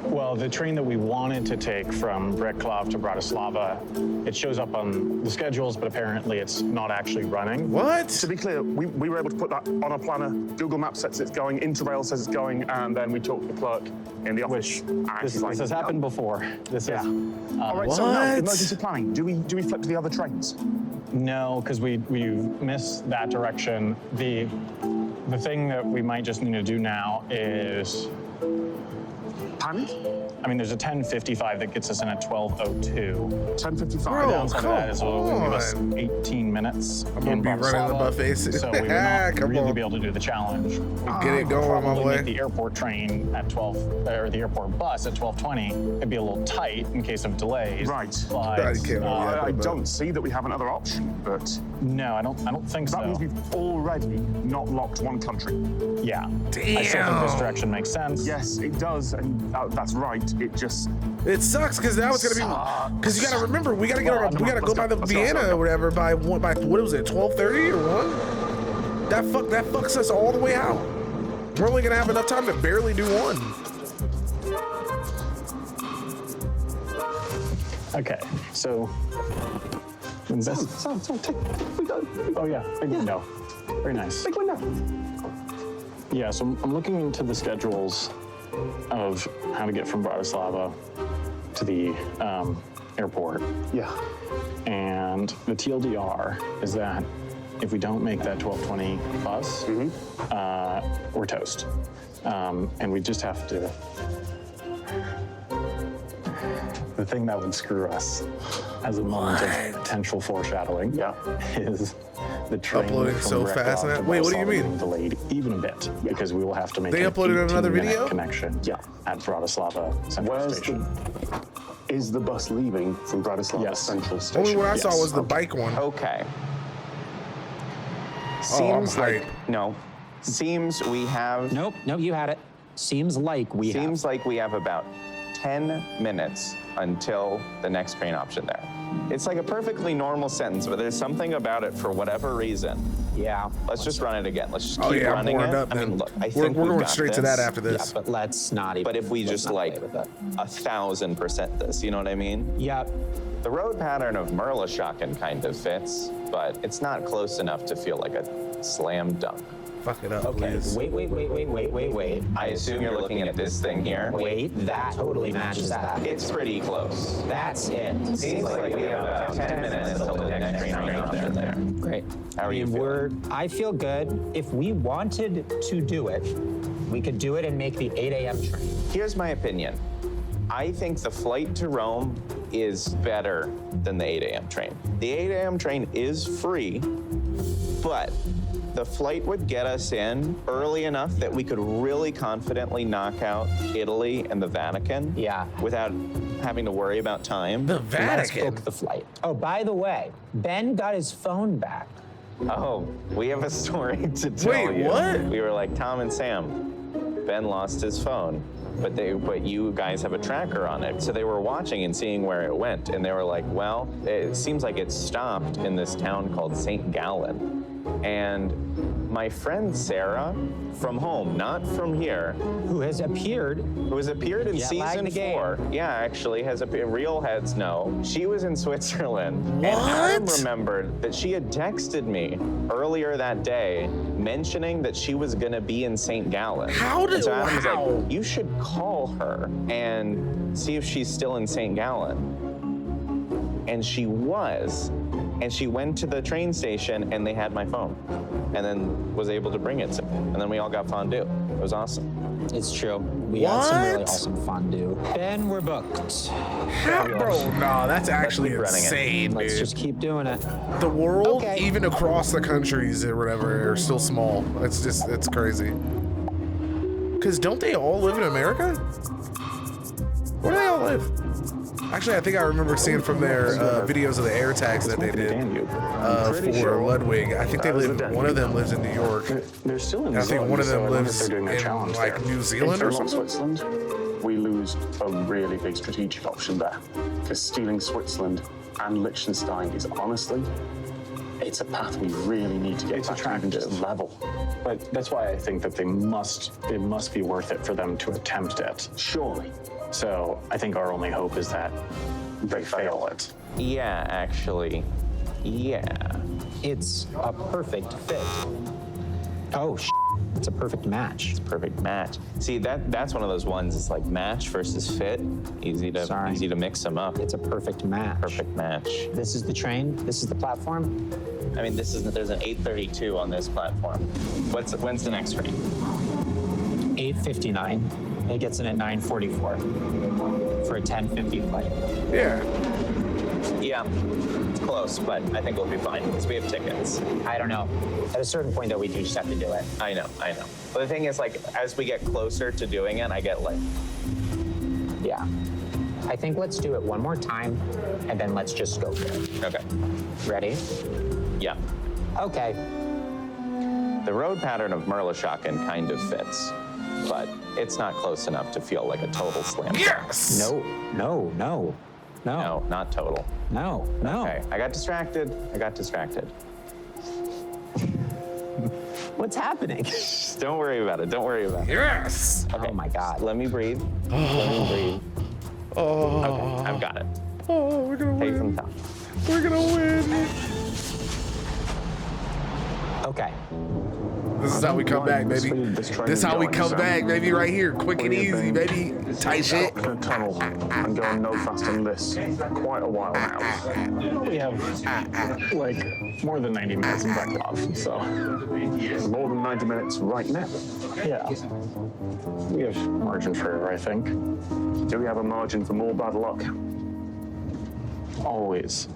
Well, the train that we wanted to take from Břeclav to Bratislava, it shows up on the schedules, but apparently it's not actually running. What? To be clear, we were able to put that on a planner. Google Maps says it's going, Interrail says it's going, and then we talked to the clerk in the office. and This she's like, has happened before. This Yeah. is All right, so now, What? emergency planning. Do we flip to the other trains? no, because we missed that direction. The thing that we might just need to do now is, Timing? I mean, there's a 10:55 that gets us in at 12:02. 10:55. Bro, The downside of that is it'll come give us on. 18 minutes. I'm gonna in be running the Bratislava, buffets. So we would not Come really on. be able to do the challenge. Get it going, my Probably boy. make the airport train at 12, or the airport bus at 12:20. It'd be a little tight in case of delays. Right. But Right, you can't really have I but- don't see that we have another option, but no, I don't think that so. means we've already not locked one country. Yeah. I still think this Damn. direction makes sense. Yes, it does, and that's right. It just It sucks because now it's gonna be because you gotta remember we gotta get Well, on we gotta go let's by go, the let's go, Vienna let's go. or whatever by what was it 12:30 or 1? That fucks us all the way out. We're only gonna have enough time to barely do one. Okay, so Sam, take we go. Oh yeah, big window. Very nice. Big window. Yeah, so I'm looking into the schedules of how to get from Bratislava to the airport. Yeah. And the TLDR is that if we don't make that 12:20 bus, we're toast. And we just have to. The thing that would screw us as a moment of potential foreshadowing is the train Uploading from so Břeclav fast now? to Wait, what do you Bratislava mean? getting delayed even a bit because we will have to make They an uploaded another 18-minute video? connection at Bratislava Central Station. Is the bus leaving from Bratislava Yes. Central Station? Only one I saw Yes. was the bike one. Okay. Oh, I'm Seems like hype. no. Seems we have. Nope, you had it. Seems like we have. Seems like we have about 10 minutes until the next train option there. It's like a perfectly normal sentence, but there's something about it for whatever reason. Yeah. Let's just run it again. Let's just Oh keep yeah, I'm running warmed it. up. I Then mean, look, I we're think going we've got straight to that this. after Yeah, this. but let's not even. But if we let's just not like play with it. 1,000% this, you know what I mean? Yep. The road pattern of Merlischaken kind of fits, but it's not close enough to feel like a slam dunk. Fuck it up, Okay. please. Wait. I assume you're looking at this thing here. Wait, that totally matches that. It's pretty close. That's it. Seems like we have about 10 minutes until the next train option there. Great. How are you feeling? I feel good. If we wanted to do it, we could do it and make the 8 a.m. train. Here's my opinion. I think the flight to Rome is better than the 8 a.m. train. The 8 a.m. train is free, but the flight would get us in early enough that we could really confidently knock out Italy and the Vatican without having to worry about time. The Let's Vatican. book the flight. Oh, by the way, Ben got his phone back. Oh, we have a story to tell Wait, you. what? We were like, Tom and Sam, Ben lost his phone, but you guys have a tracker on it. So they were watching and seeing where it went, and they were like, well, it seems like it stopped in this town called St. Gallen. And my friend Sarah, from home, not from here, who has appeared in Jet lag season the game. 4. Yeah, actually, has appeared. Real heads know. She was in Switzerland. And Adam What? remembered that she had texted me earlier that day mentioning that she was going to be in St. Gallen. How did- And so Adam was wow. like, you should call her and see if she's still in St. Gallen. And she was. And she went to the train station and they had my phone and then was able to bring it to me. And then we all got fondue. It was awesome. It's true. We had some really What? awesome fondue. Ben, we're booked. Bro, no, that's actually keep running it. insane, Let's dude. just keep doing it. The world, Okay. even across the countries or whatever, are still small. It's crazy. Because don't they all live in America? Where do they all live? Actually, I think I remember seeing from their videos of the air tags that they did for Ludwig. I think they live. One of them lives in New York. They're still in I think one of them so I wonder if lives they're doing their in challenge like there. New Zealand or If we're not something. Switzerland, we lose a really big strategic option there. Because stealing Switzerland and Liechtenstein is honestly, it's a path we really need to get It's back to even just attractive. level. But that's why I think that it must be worth it for them to attempt it. Surely. So I think our only hope is that they fail it. Yeah, actually. Yeah. It's a perfect fit. Oh, it's a perfect match. Perfect match. See, that's one of those ones. It's like match versus fit. Easy to mix them up. It's a perfect match. Perfect match. This is the train. This is the platform. I mean, there's an 832 on this platform. When's the next train? 8:59. It gets in at 9:44 for a 10:50 flight. Yeah. Yeah, it's close, but I think we'll be fine because we have tickets. I don't know. At a certain point, though, we do just have to do it. I know. But the thing is, like, as we get closer to doing it, I get like, Yeah. I think let's do it one more time, and then let's just go for it. okay, Ready? yeah. Okay. The road pattern of Merlishocken kind of fits, but it's not close enough to feel like a total slam dunk. Yes. No. No, not total. No. Okay, I got distracted. What's happening? Don't worry about it. Yes. Okay. Oh my God. Let me breathe. Okay, I've got it. Oh, we're gonna Take some win. time. We're gonna win. Okay. This is how we come back, baby. This train This is how we going, come so back, baby. Right here, quick and easy, baby. Tight shit. Out in a tunnel and going no faster than this quite a while now. We have like more than 90 minutes in backlog, so More than 90 minutes right now. yeah. We have margin for error, I think. Do we have a margin for more bad luck? Always.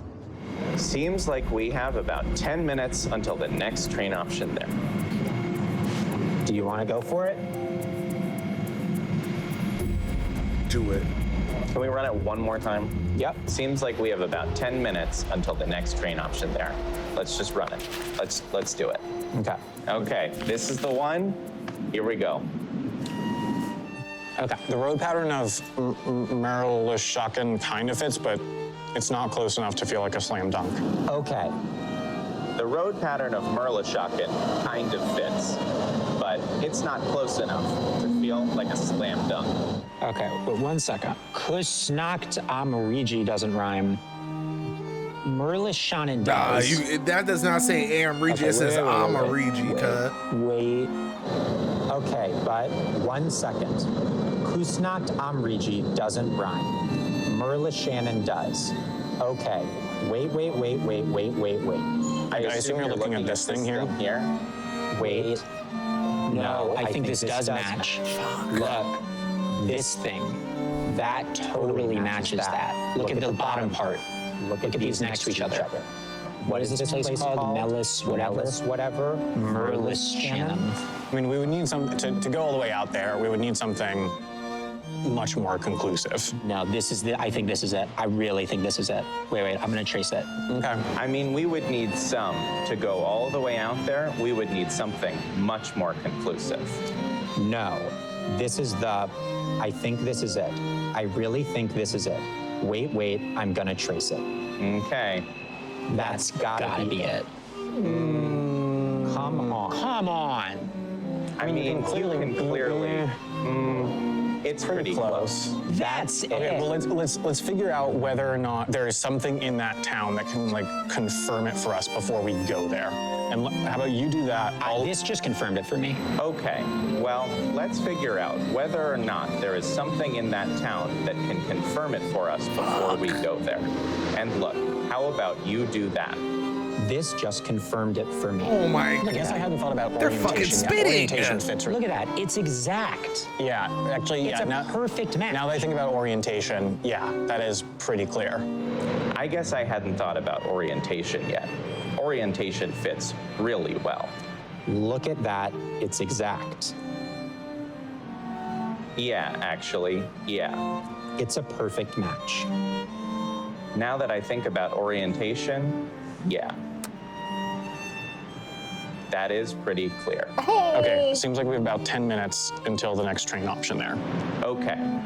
Seems like we have about 10 minutes until the next train option there. Do you want to go for it? Do it. Can we run it one more time? Yep. Seems like we have about 10 minutes until the next train option there. Let's just run it. Let's do it. Okay. Okay, this is the one. Here we go. Okay. The road pattern of Merlishocken kind of fits, but it's not close enough to feel like a slam dunk. Okay. The road pattern of Merlishocken kind of fits, but it's not close enough to feel like a slam dunk. Okay, but 1 second. Kusnacht Amarigi doesn't rhyme. Merlishonen does. That does not say Am Regi. Okay, It says wait, I'm a wait, Regi, cuz. Wait. Okay, but 1 second. Kusnacht Amrigi doesn't rhyme. Merlishonen does. Okay. Wait. I assume you're looking at this thing here. Wait. No, I think this does match. Look, this thing. That totally matches that. Look at the bottom part. Look at these next to each other. What is this place called? Melis, whatever. Merlishonen. I mean, we would need to go all the way out there. We would need something much more conclusive. No, I think this is it. I really think this is it. Wait, I'm gonna trace it. Okay. I mean, we would need to go all the way out there. We would need something much more conclusive. No, I think this is it. I really think this is it. Wait, I'm gonna trace it. Okay. That's gotta be it. Come on. I mean, you can clearly. It's pretty close. That's Okay, well, let's figure out whether or not there is something in that town that can like confirm it for us before we go there. And how about you do that? This just confirmed it for me. Okay, well, let's figure out whether or not there is something in that town that can confirm it for us before we go there. And look, how about you do that? This just confirmed it for me. Oh my I guess I hadn't thought about They're orientation. fucking yet. spitting. Orientation fits right. Look at that. It's exact. Yeah, actually, It's yeah. a perfect match. Now that I think about orientation, yeah, that is pretty clear. I guess I hadn't thought about orientation yet. Orientation fits really well. Look at that. It's exact. Yeah, actually, yeah. It's a perfect match. Now that I think about orientation, yeah. That is pretty clear. Okay, seems like we have about 10 minutes until the next train option there. Okay.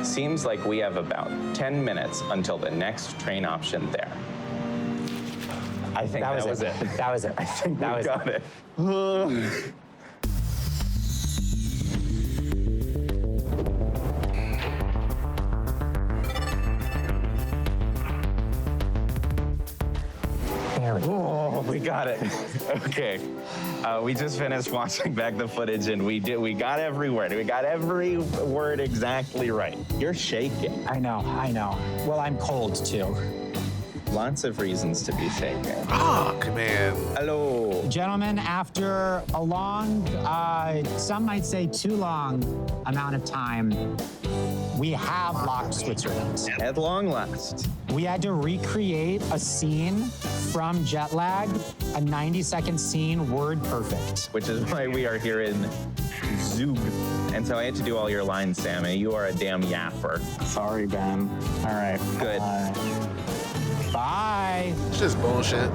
Seems like we have about 10 minutes until the next train option there. I think that was it. That was it. I think that we was got it. Oh, we got it. Okay. We just finished watching back the footage and we got every word. We got every word exactly right. You're shaking. I know. Well, I'm cold too. Lots of reasons to be shaking. Fuck, man. Hello. Gentlemen, after a long, some might say too long amount of time, we have locked Switzerland. At long last. We had to recreate a scene from jet lag, a 90-second scene, word perfect. Which is why we are here in Zug. And so I had to do all your lines, Sammy. You are a damn yapper. Sorry, Ben. All right. Good. Bye. It's just bullshit.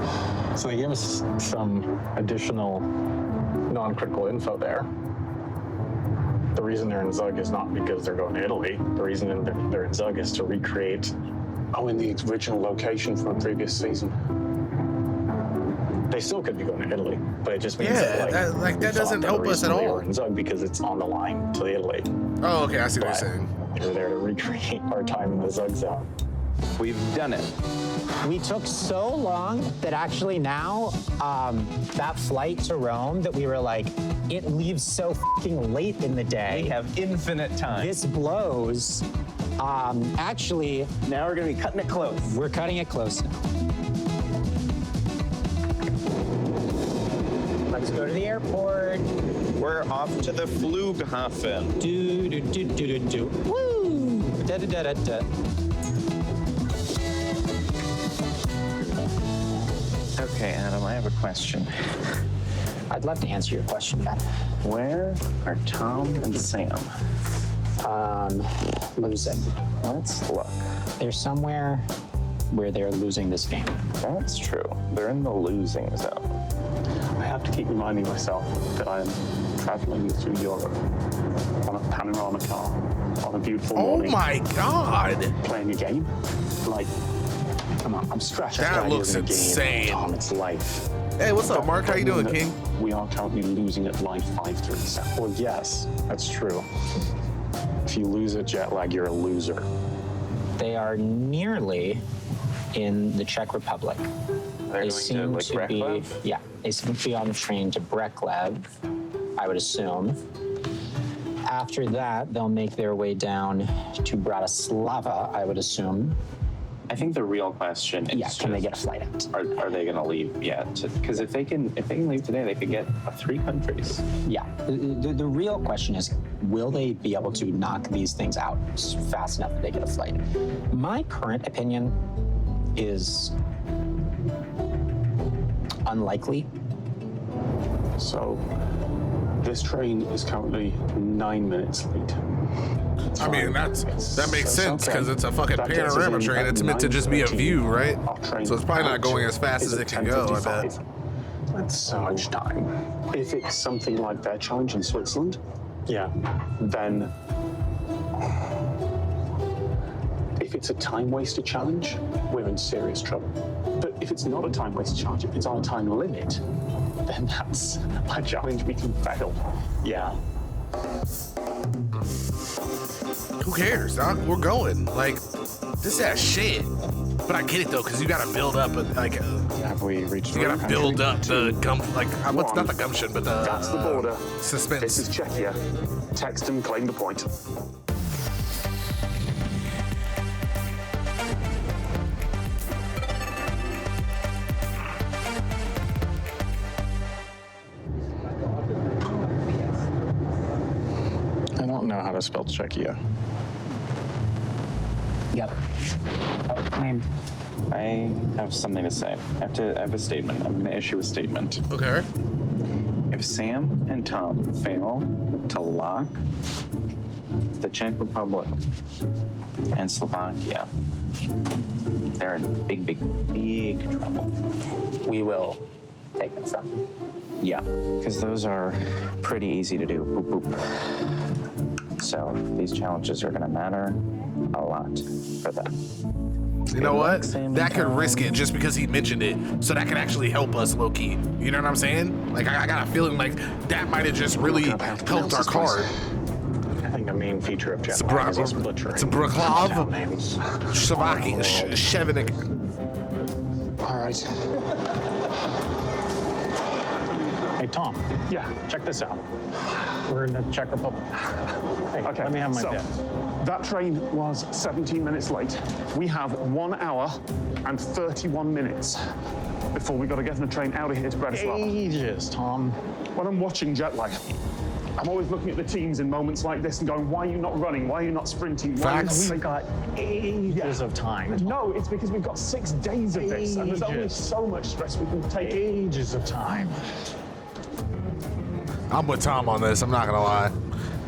So they gave us some additional non-critical info there. The reason they're in Zug is not because they're going to Italy. The reason they're in Zug is to recreate. Oh, in the original location from a previous season. They still could be going to Italy, but it just means Yeah, that, that we doesn't thought the help us reason at they all. were in Zug because it's on the line to Italy. Oh, okay, I see what you're But saying. they were there to recreate our time in the Zug zone. We've done it. We took so long that actually now, that flight to Rome that we were like, it leaves so fucking late in the day. We have infinite time. This blows. Actually, Now we're gonna be cutting it close. we're cutting it close now. Let's go to the airport. We're off to the Flughafen. Do, do, do, do, do, do. Woo! Da, da, da, da, da. Okay, Adam, I have a question. I'd love to answer your question, Ben. Where are Tom and Sam? Losing. Let's look. They're somewhere where they're losing this game. That's true. They're in the losing zone. I have to keep reminding myself that I am traveling through Europe on a panorama car on a beautiful Oh morning, my god. playing a game. Like, come on, I'm stretched. That looks in a game, insane. Tom, it's life. Hey, what's up, Mark? How you doing, King? We are currently losing at line 537. Well, yes, that's true. If you lose at jet lag, you're a loser. They are nearly in the Czech Republic. They seem to be, yeah, they seem to be on the train to Breklev, I would assume. After that, they'll make their way down to Bratislava, I would assume. I think the real question is Yeah, can they get a flight out? are they going to leave yet? Because if they can leave today, they could get 3 countries. Yeah, the real question is, will they be able to knock these things out fast enough that they get a flight? My current opinion is unlikely. So, this train is currently 9 minutes late. I mean, that makes sense because it's a fucking That gets us panorama in train. at It's meant to just be a 9:13. view, right? Our train So it's probably not out going as fast is as at it can go, I bet. 10:55. That's so much time. If it's something like their challenge in Switzerland, Yeah. then if it's a time waster challenge, we're in serious trouble. But if it's not a time waster challenge, if it's on a time limit, then that's a challenge we can fail. Yeah. Who cares, dog? We're going. Like, this is that shit. But I get it though, because you gotta build up Have we reached? you gotta build up the gum, like what's not the gumption, but the That's the border. suspense. This is Czechia. Text and claim the point. I don't know how to spell Czechia. Yep. Claim. I have something to say. I have a statement. I'm going to issue a statement. Okay. If Sam and Tom fail to lock the Czech Republic and Slovakia, they're in big, big, big trouble. We will take this up. Yeah, because those are pretty easy to do. Boop, boop. So these challenges are going to matter a lot for them. You know what? Sam That could and risk Tom. it just because he mentioned it, so that could actually help us low key. You know what I'm saying? Like I got a feeling like that might have just really helped our card. I think the main feature of jet lag is butchering. It's a Braklov, town names. Shavaki, Shevenik. All right. Hey, Tom. Yeah. Check this out. We're in the Czech Republic. Hey, Okay. let me have my so, bit. that train was 17 minutes late. We have 1 hour and 31 minutes before we got to get on a train out of here to Bratislava. Ages, Tom. When I'm watching jet lag, I'm always looking at the teams in moments like this and going, why are you not running? Why are you not sprinting? Why are you not Facts. We've got ages of time. No, it's because we've got 6 days of this, and there's only Ages. so much stress we can take. Ages of time. I'm with Tom on this. I'm not gonna lie.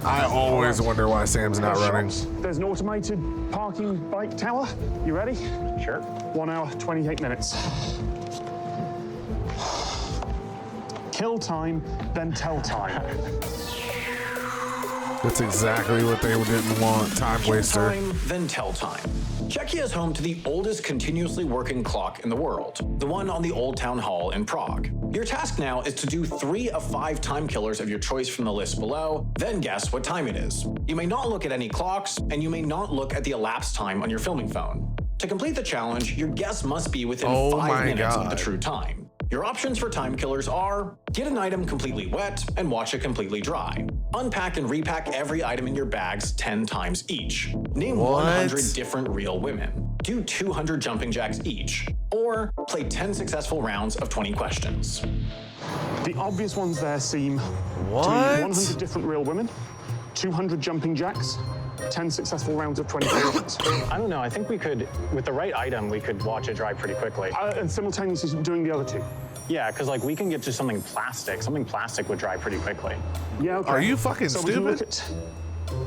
I always wonder why Sam's not There's running. shops. There's an automated parking bike tower. You ready? Sure. 1 hour, 28 minutes. Kill time, then tell time. That's exactly what they didn't want. Time waster. Time, then tell time. Czechia is home to the oldest continuously working clock in the world, the one on the Old Town Hall in Prague. Your task now is to do 3 of 5 time killers of your choice from the list below, then guess what time it is. You may not look at any clocks, and you may not look at the elapsed time on your filming phone. To complete the challenge, your guess must be within Oh 5 my minutes of the God. true time. Your options for time killers are: get an item completely wet and watch it completely dry. Unpack and repack every item in your bags 10 times each. Name What? 100 different real women. Do 200 jumping jacks each. Or play 10 successful rounds of 20 questions. The obvious ones there seem What? to be 100 different real women, 200 jumping jacks, 10 successful rounds of 20 questions. I don't know. I think we could, with the right item, we could watch it dry pretty quickly. And simultaneously doing the other 2. Yeah, because like we can get to something plastic. Something plastic would dry pretty quickly. Yeah, okay. Are you fucking so we can look stupid?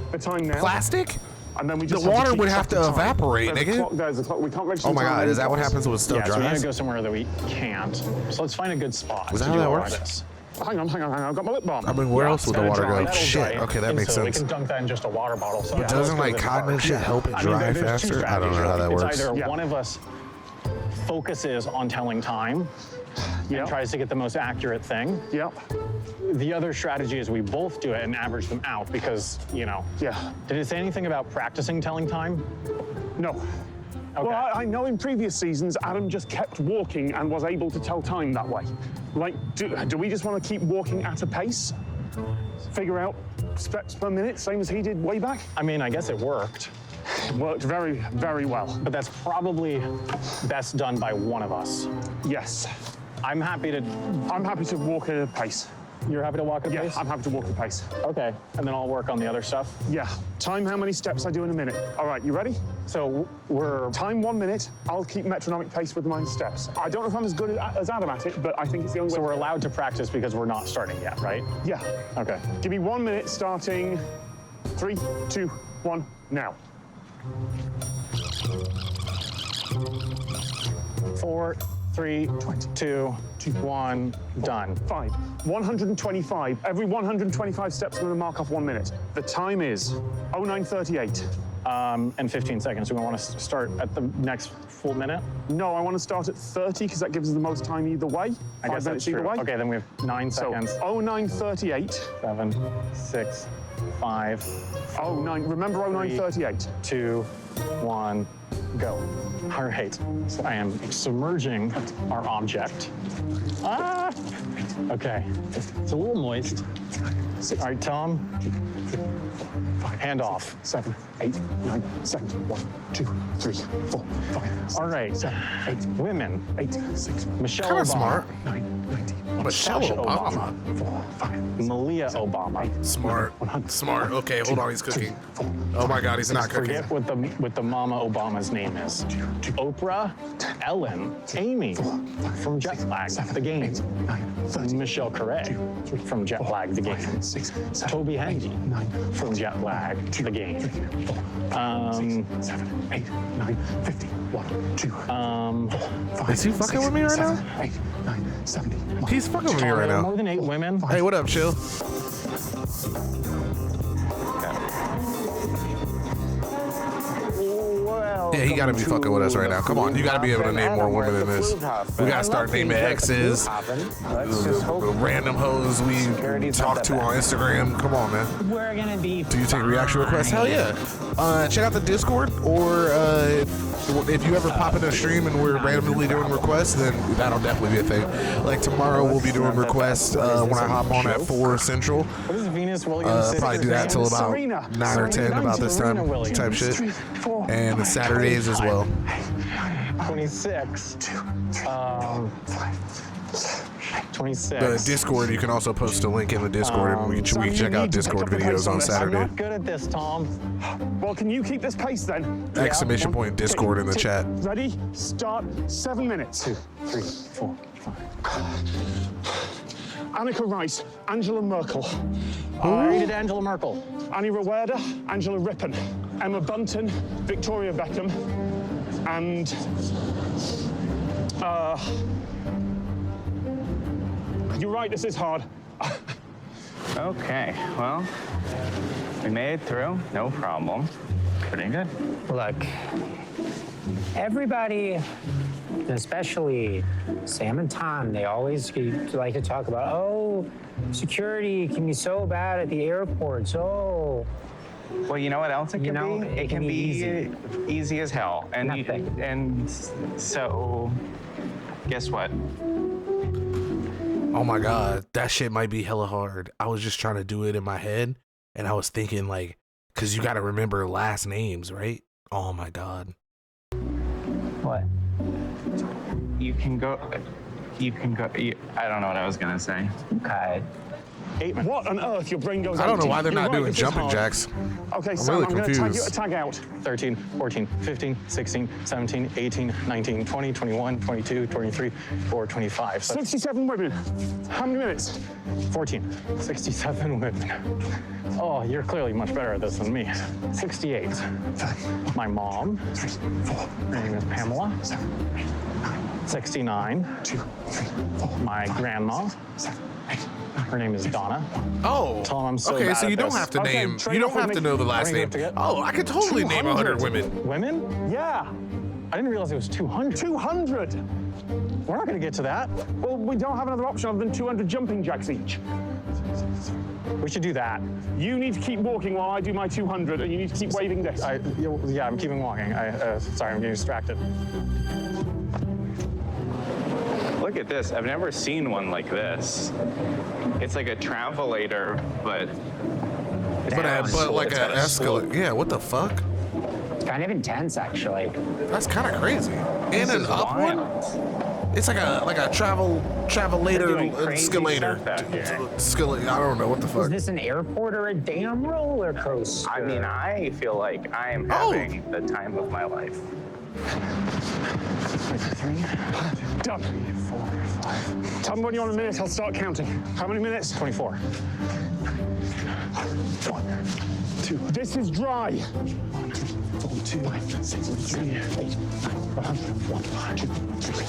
at the time now. Plastic? And then we The just have water keep would track have to of time. evaporate, There's a nigga. clock, there's a clock. We can't register Oh my time God, on is that what clocks. happens when stuff Yeah, so we gotta dries? go somewhere that we can't. So let's find a good spot. Was that to how do that all works? this. Hang on. I've got my lip balm. I mean, where else would the Gotta water dry. go? That'll Shit. dry Okay, that makes instantly. sense. We can dunk that in just a water bottle. So But doesn't like let's go cotton to and the shit car. help it I mean, dry there's two faster? I don't know strategies, how that right? works. It's either Yeah. one of us focuses on telling time and tries to get the most accurate thing. Yep. The other strategy is we both do it and average them out because, you know. Yeah. Did it say anything about practicing telling time? No. Okay. Well, I know in previous seasons, Adam just kept walking and was able to tell time that way. Like, do we just want to keep walking at a pace? Figure out steps per minute, same as he did way back? I mean, I guess it worked. It worked very, very well. But that's probably best done by one of us. Yes. I'm happy to. I'm happy to walk at a pace. You're happy to walk at a Yeah, pace? I'm happy to walk at a pace. Okay, and then I'll work on the other stuff. Yeah. Time how many steps I do in a minute. All right, you ready? So we're. Time 1 minute. I'll keep metronomic pace with my steps. I don't know if I'm as good as Adam at it, but I think it's the only way. So we're allowed to practice because we're not starting yet, right? Yeah. Okay. Give me 1 minute starting 3, 2, 1, now. 4, 3, 2, 1, done. 5. 125. Every 125 steps, I'm going to mark off 1 minute. The time is 09:38. And 15 seconds. Do we want to start at the next full minute? No, I want to start at 30 because that gives us the most time either way. I guess 5 minutes that's either true. way. Okay, then we have 9 So seconds. 09:38. 7, 6, 5. Oh, 9. Remember 0938. 2, 1, go. All right. So I am submerging our object. Ah! Okay. It's a little moist. All right, Tom. Hand off. 7, 8, 9, 7, 1, 2, 3, 4, 5. All right. 7, 8, Women. 8, 6, Michelle Kind Obama. of smart. 9, 90, Michelle Sasha Obama. 4, 5, Malia Obama. Smart. 100. Smart. Okay, hold on. He's cooking. Oh my God, he's not cooking. Forget what the Mama Obama's name is. Oprah, Ellen, Amy from Jet Lag, The Game. 9, 30, Michelle Carey from Jet Lag, The Game. 6, 7, Toby Hendy 9, from Jet Lag, The Game. 7, 8, 9, 50, 1, 2, 5, Is he fucking with me right now? 8, 9, 70. He's fucking with me right More now. than 8 women. Hey, what up, Chill? Yeah, he gotta be fucking with us right now. Come on, you gotta be able to name more women than this. We gotta start naming exes, random hoes we talk to on Instagram. Come on, man. We're gonna be. Do you take reaction requests? Hell yeah. Check out the Discord, or if you ever pop in a stream and we're randomly doing requests, then that'll definitely be a thing. Like tomorrow, we'll be doing requests when I hop on at 4 Central. What is Venus Williams? Probably do that till about 9 or 10, about this time type shit. And Saturdays as well. 26. 26. The Discord, you can also post a link in the Discord, and we can check out Discord videos on I'm Saturday. not good at this, Tom. Well, can you keep this pace then? Exclamation point Discord in the chat. Ready? Start. 7 minutes. 2, 3, 4, 5. Annika Rice, Angela Merkel, I rated Angela Merkel. Annie Rawerda, Angela Rippon, Emma Bunton, Victoria Beckham, and you're right, this is hard. Okay, well, we made it through, no problem. Pretty good. Look, everybody, especially Sam and Tom, they always like to talk about, oh, security can be so bad at the airports. Oh, Well, you know what else it can be? It can be easy as hell. And Nothing. and so, guess what? Oh my God, that shit might be hella hard. I was just trying to do it in my head, and I was thinking like, cause you gotta remember last names, right? Oh my God. what? You can go. I don't know what I was gonna say. Okay. What on earth? Your brain goes I don't know empty. why they're You're not right, doing this is jumping hard. jacks. Okay, I'm Sam, really I'm going to tag you confused. tag out. 13, 14, 15, 16, 17, 18, 19, 20, 21, 22, 23, 24, 25. So 67 women. How many minutes? 14. 67 women. Oh, you're clearly much better at this than me. 68. My mom. 3, 4, Her name is Pamela. 69. 2, 3, 4. My grandma. 7, 8, 9. Her name is Donna. Oh, Tom, I'm so okay. bad So you at don't this. have to Okay, name. trade You off don't have with to me. know the How last many do you name. have to get? Oh, I could totally name 100 women. Women? Yeah, I didn't realize it was 200. 200. We're not going to get to that. Well, we don't have another option other than 200 jumping jacks each. We should do that. You need to keep walking while I do my 200, and you need to keep waving this. Yeah, I'm keeping walking. Sorry, I'm getting distracted. Look at this. I've never seen one like this. It's like a travelator, but But like It's an got a escalator. Yeah, what the fuck? It's kind of intense, actually. That's kind of crazy. And an up one? wild. It's like a travelator doing crazy escalator. stuff out here. I don't know what the Is fuck. this an airport or a damn roller coaster? I mean, I feel like I am Oh. having the time of my life. 3, done. 4, 5. Tell me when you're on a minute, I'll start counting. How many minutes? 24. 1, 2. This is dry. 1, 4, 2, 5, 6, 3, 8, 9, 1, 2, 3.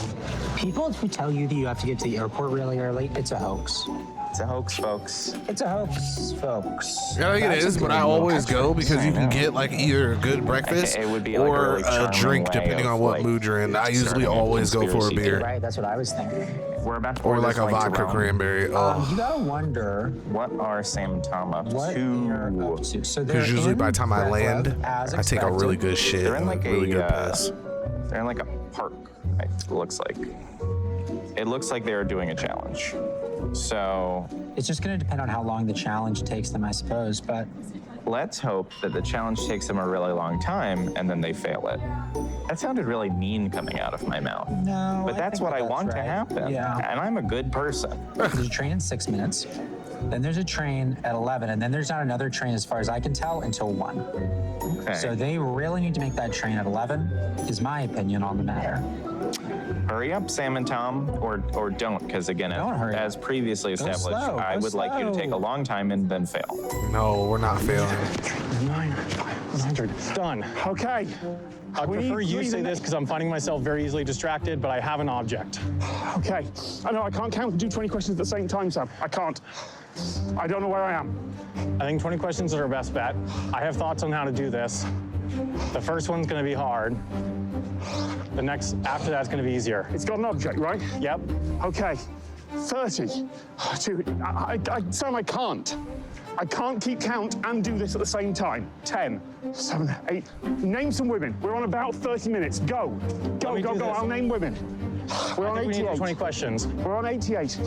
People who tell you that you have to get to the airport really early, it's a hoax. It's a hoax, folks. It's a hoax, folks. Yeah, I think it That's is, a but good I one. always go because you can get like either a good breakfast It would be like a or really a charming drink way depending of, on what like, mood you're in. I usually discerning a always go for a conspiracy beer. Right, that's what I was thinking. we're about to Or pour like this a like vodka Jerome. cranberry. Oh. You gotta wonder What are Sam and Tom up what to? they're up to. So they're Because usually by the time I in land, prep as I take a really expected. good shit. They're in like really a good pass. they're in like a park. It looks like. It looks like they're doing a challenge. So It's just gonna depend on how long the challenge takes them, I suppose. But let's hope that the challenge takes them a really long time and then they fail it. That sounded really mean coming out of my mouth. no, But that's what I want to right. happen. Yeah. And I'm a good person. There's a train in 6 minutes. Then there's a train at 11, and then there's not another train, as far as I can tell, until 1. Okay. So they really need to make that train at 11, is my opinion on the matter. Hurry up, Sam and Tom, or don't, because again, Don't hurry as previously Go established, slow, I go would like you to take a slow. long time and then fail. No, we're not failing. 100. Done. Okay. I We prefer need you three say the this because I'm finding myself very easily distracted, but I have an object. Okay. I know I can't count and do 20 questions at the same time, Sam. I can't. I don't know where I am. I think 20 questions are our best bet. I have thoughts on how to do this. The first one's going to be hard. The next, after that's going to be easier. It's got an object, right? Yep. Okay. 30. Dude, Sam, I can't. I can't keep count and do this at the same time. 10, 7, 8. Name some women. We're on about 30 minutes. Go. Go, Let me go, do go. this. I'll name women. We're I on think we need 88. 20 questions. We're on 88.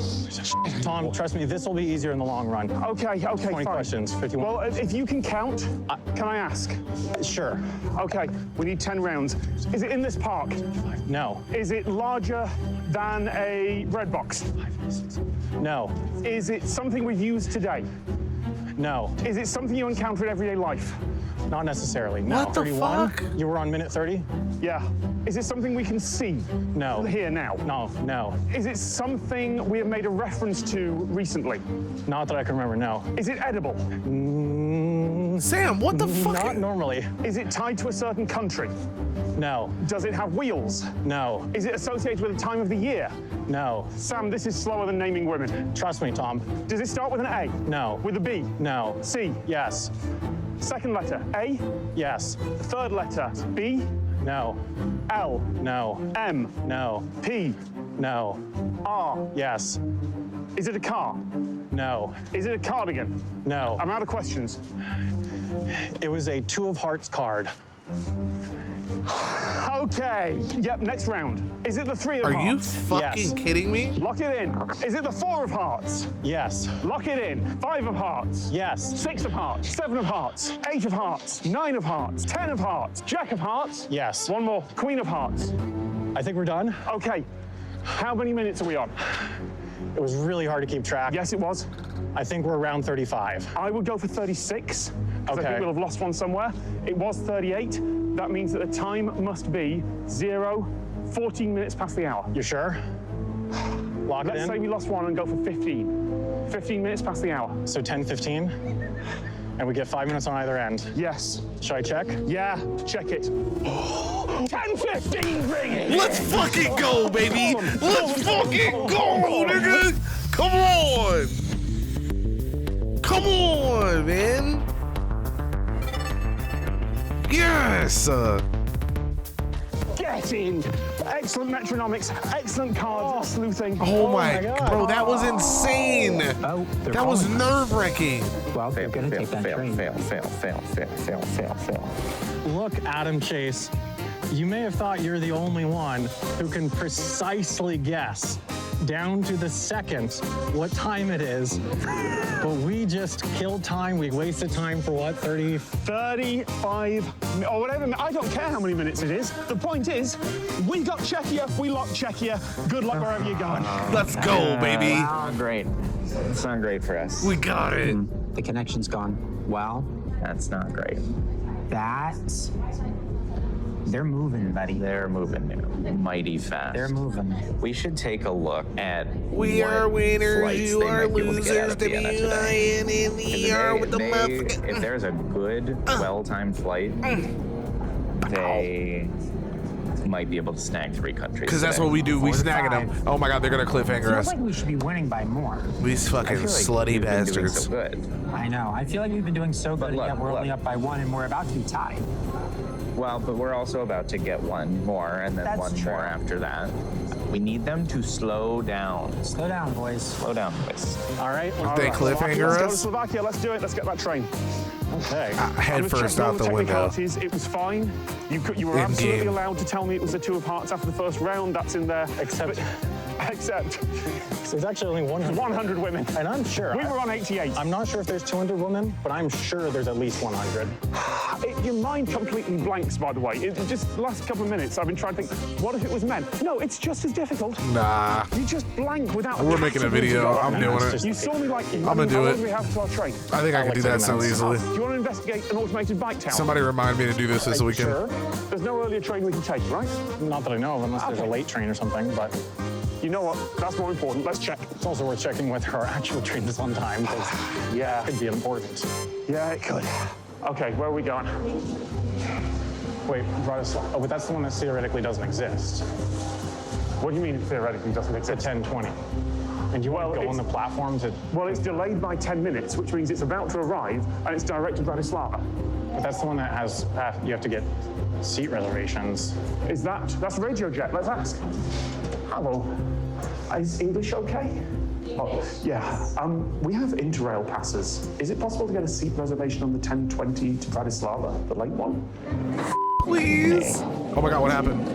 Tom, trust me, this will be easier in the long run. Okay, 20 fine. questions, 51. Well, if you can count, can I ask? Sure. Okay, we need 10 rounds. Is it in this park? No. Is it larger than a bread box? No. Is it something we use today? No. Is it something you encounter in everyday life? Not necessarily. No. What the 31? fuck? You were on minute 30? Yeah. Is it something we can see? No. Here now? No. No. Is it something we have made a reference to recently? Not that I can remember. No. Is it edible? Sam, what the fuck? Not normally. Is it tied to a certain country? No. Does it have wheels? No. Is it associated with a time of the year? No. Sam, this is slower than naming women. Trust me, Tom. Does it start with an A? No. With a B? No. C? Yes. Second letter, A? Yes. Third letter, B? No. L? No. M? No. P? No. R? Yes. Is it a car? No. Is it a cardigan? No. I'm out of questions. It was a 2 of hearts card. Okay. Yep, next round. Is it the 3 of Are hearts? you fucking Yes. kidding me? Lock it in. Is it the 4 of hearts? Yes. Lock it in. 5 of hearts. Yes. 6 of hearts. 7 of hearts. 8 of hearts. 9 of hearts. 10 of hearts. Jack of hearts. Yes. One more. Queen of hearts. I think we're done. Okay. How many minutes are we on? It was really hard to keep track. Yes, it was. I think we're around 35. I would go for 36, because I Okay. think we'll have lost one somewhere. It was 38. That means that the time must be 14 minutes past the hour. You sure? Lock Let's it say in. we lost one and go for 15. 15 minutes past the hour. So 10:15, and we get 5 minutes on either end. Yes. Should I check? Yeah, check it. 10:15, bring it! Let's fucking go, baby! Let's fucking go, nigga! Come on! Come on, man! Yes! Get in! Excellent metronomics, excellent cards, sleuthing. Oh my, God. bro, that was insane! Oh, they're That was calling. nerve-wracking. Well, they're Fail, gonna fail, take that fail, train. fail, fail, fail, fail, fail, fail, fail. Look, Adam Chase, you may have thought you're the only one who can precisely guess down to the second what time it is, but we just killed time. We wasted time for what, 30? 35, or whatever. I don't care how many minutes it is. The point is, we got Czechia, we locked Czechia. Good luck wherever you're going. Let's go, baby. Not great. It's not great for us. We got it. The connection's gone. Well, That's not great. that's... They're moving, buddy. They're moving mighty fast. They're moving. We should take a look at We what are winners, flights you they are might be able to get out losers. of Vienna today. W-I-N-N-E-R with the motherfucker. If there's a good, well-timed flight, they might be able to snag 3 countries. Because that's today. what we do. We 4 to snagging them. 5. Oh my god, they're gonna cliffhanger Feels us. like we should be winning by more. These I fucking feel like slutty we've been doing bastards. so good. I know. I feel like we've been doing so good, and look, yet we're only look. up by 1, and we're about to be tied. Well, but we're also about to get one more and then That's one true. more after that. We need them to slow down. Slow down, boys. Slow down, boys. All right. They cliffhanger Let's go to us. Slovakia. Let's do it. Let's get that train. Okay. Head Let's first check all out the window. technicalities. It was fine. You were In absolutely game. allowed to tell me it was a 2 of hearts after the first round. That's in there. Except Except there's actually only 100. 100 women. And I'm sure. We were on 88. I'm not sure if there's 200 women, but I'm sure there's at least 100. Your mind completely blanks, by the way. It just the last couple of minutes, I've been trying to think, what if it was men? No, it's just as difficult. Nah. You just blank without. We're making a video. I'm doing it. You saw me like. I'm gonna do how it. long do we have to our train? I think I can do that so easily. Do you want to investigate an automated bike tower? Somebody remind me to do this weekend. Sure. There's no earlier train we can take, right? Not that I know of, unless there's a late train or something, but You know what? That's more important. Let's check. it's also worth checking whether our actual train is on time, because Yeah. it could be important. Yeah, it could. Okay, where are we going? Wait, Bratislava. Oh, but that's the one that theoretically doesn't exist. What do you mean it theoretically doesn't It's at exist? 10:20. And you want to go it's- on the platform to... Well, it's delayed by 10 minutes, which means it's about to arrive, and it's direct to Bratislava. But that's the one that has... you have to get seat reservations. Is that's RadioJet? Let's ask. Hello. Is English okay? Oh, yeah. We have Interrail passes. Is it possible to get a seat reservation on the 10:20 to Bratislava, the late one? Please. Oh my God, what happened?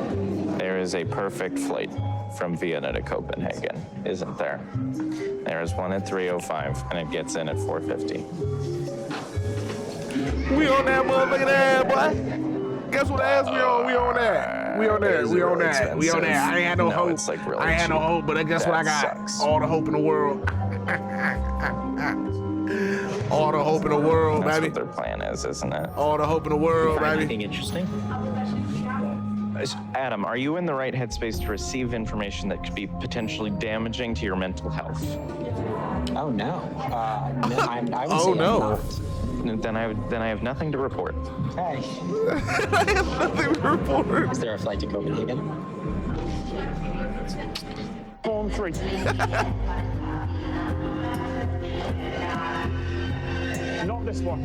There is a perfect flight from Vienna to Copenhagen, isn't there? There is one at 3:05, and it gets in at 4:50. We on that motherfucking ass, boy. Guess what ass we on? We on that. We on that. Is We it on really that. We on that. I ain't had no hope. it's like really I ain't had no cheap. hope, but guess what I That got? sucks. All the hope in the world. All the hope in the world, That's baby. what their plan is, isn't it? All the hope in the world, baby. Anything interesting? Adam, are you in the right headspace to receive information that could be potentially damaging to your mental health? Oh no. No, I would Oh, say I'm no. not. Then I have nothing to report. Okay. I have nothing to report. Is there a flight to Copenhagen? Form 3. Not this one.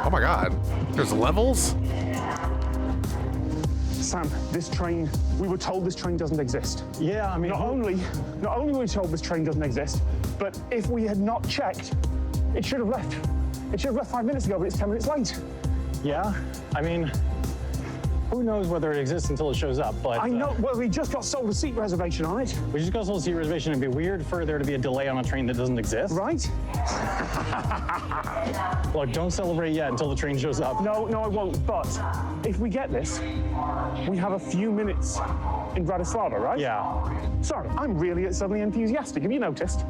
Oh my God. There's levels? Sam, this train, we were told this train doesn't exist. Yeah, I mean... Not only were we told this train doesn't exist, but if we had not checked, it should have left. It should have left 5 minutes ago, but it's 10 minutes late. Yeah, I mean... Who knows whether it exists until it shows up, but... I know, well, we just got sold a seat reservation on it, We just got a seat reservation. It'd be weird for there to be a delay on a train that doesn't exist. right? Look, don't celebrate yet until the train shows up. No, I won't, but if we get this, we have a few minutes in Bratislava, right? Yeah. Sorry, I'm really suddenly enthusiastic. Have you noticed?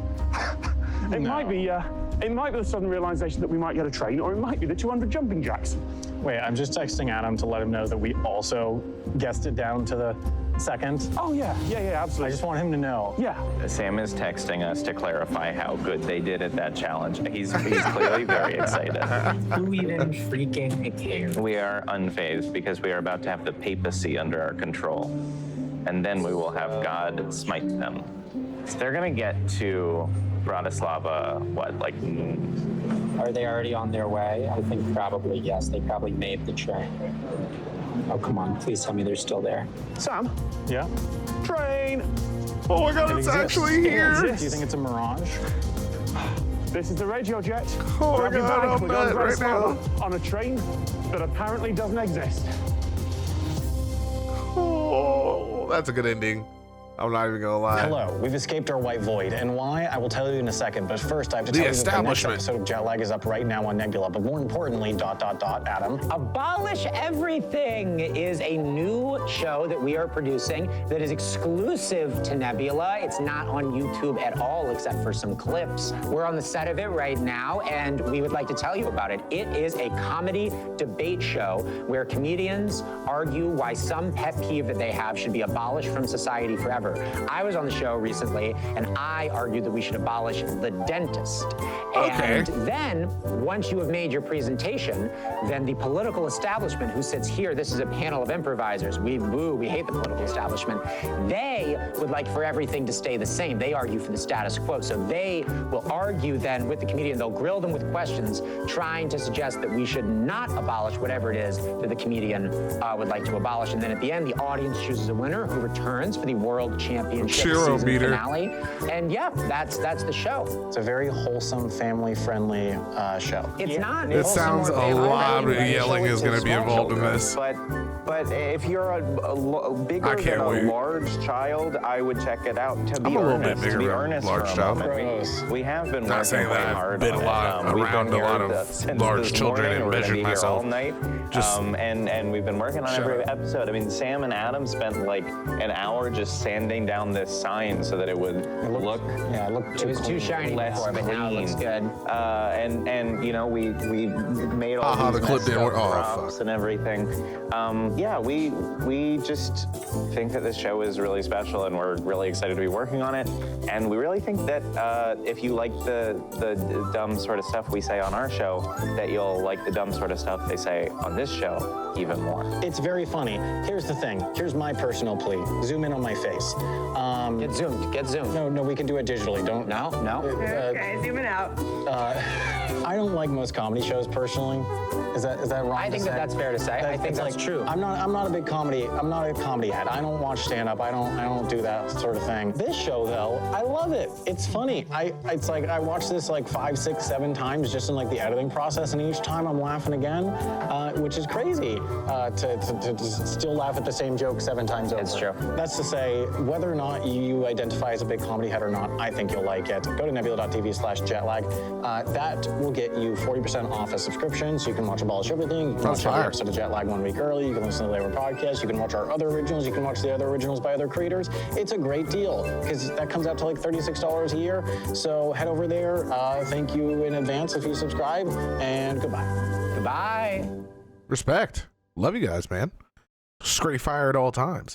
It might be the sudden realization that we might get a train, or it might be the 200 jumping jacks. Wait, I'm just texting Adam to let him know that we also guessed it down to the second. Oh, yeah, I absolutely. just want him to know. Yeah. Sam is texting us to clarify how good they did at that challenge. He's clearly very excited. Who even freaking cares? We are unfazed because we are about to have the papacy under our control. And then we will have God smite them. So they're going to get to Bratislava, Are they already on their way? I think probably yes. They probably made the train. Oh, come on. Please tell me they're still there. Sam, Yeah? train. Oh my God, it's exists. actually It here. exists. Do you think it's a mirage? This is the RadioJet. Oh my Grab your God, bags, I'm we're going to mad right Bratislava on a train that apparently doesn't exist. Oh, that's a good ending. I'm not even gonna lie. Hello, we've escaped our white void, and why, I will tell you in a second, but first I have to The tell you that the next establishment. episode of Jet Lag is up right now on Nebula, but more importantly, ... Adam. Abolish Everything is a new show that we are producing that is exclusive to Nebula. It's not on YouTube at all, except for some clips. We're on the set of it right now, and we would like to tell you about it. It is a comedy debate show where comedians argue why some pet peeve that they have should be abolished from society forever. here. I was on the show recently, and I argued that we should abolish the dentist. And then, once you have made your presentation, then the political establishment who sits here, this is a panel of improvisers, we boo, we hate the political establishment, they would like for everything to stay the same. They argue for the status quo. So they will argue then with the comedian, they'll grill them with questions, trying to suggest that we should not abolish whatever it is that the comedian would like to abolish. And then at the end, the audience chooses a winner who returns for the World Championship season finale. And yeah, that's the show. It's a very wholesome, family-friendly show. It's not. It sounds a lot of yelling is going to be involved in this. But if you're a bigger than a large child, I would check it out. To be I'm a little bit earnest, bigger to be than earnest large for a child. moment, we have been Not working saying really that I've hard been on a lot it. We've around been a lot here of since large this children morning. and We're gonna measured be here myself. all night. Just and we've been working on shut every up. episode. I mean, Sam and Adam spent like an hour just sanding down this sign so that it would look It was too shiny less before, but now it looks good. and you know, we made all the these clip messed didn't up work. Oh, props and everything. Yeah, we just think that this show is really special, and we're really excited to be working on it. And we really think that if you like the dumb sort of stuff we say on our show, that you'll like the dumb sort of stuff they say on this show even more. It's very funny. Here's the thing. Here's my personal plea. Zoom in on my face. Get zoomed. Get zoomed. No, we can do it digitally. Don't. No. Okay, zoom it out. I don't like most comedy shows personally. Is that wrong? I think that's fair to say. I think that's true. I'm not a big comedy. I'm not a comedy head. I don't watch stand up. I don't do that sort of thing. This show though, I love it. It's funny. It's like I watched this like 5, 6, 7 times just in like the editing process, and each time I'm laughing again, which is crazy to still laugh at the same joke 7 times over. It's true. That's to say, whether or not you identify as a big comedy head or not, I think you'll like it. Go to nebula.tv/jetlag. That will get you 40% off a subscription, so you can watch Abolish Everything. You can watch every episode of Jetlag 1 week early. You can listen to the Labor podcast. You can watch our other originals. You can watch the other originals by other creators. It's a great deal because that comes out to like $36 a year. So head over there. Thank you in advance if you subscribe, and goodbye. Goodbye. Respect. Love you guys, man. Straight fire at all times.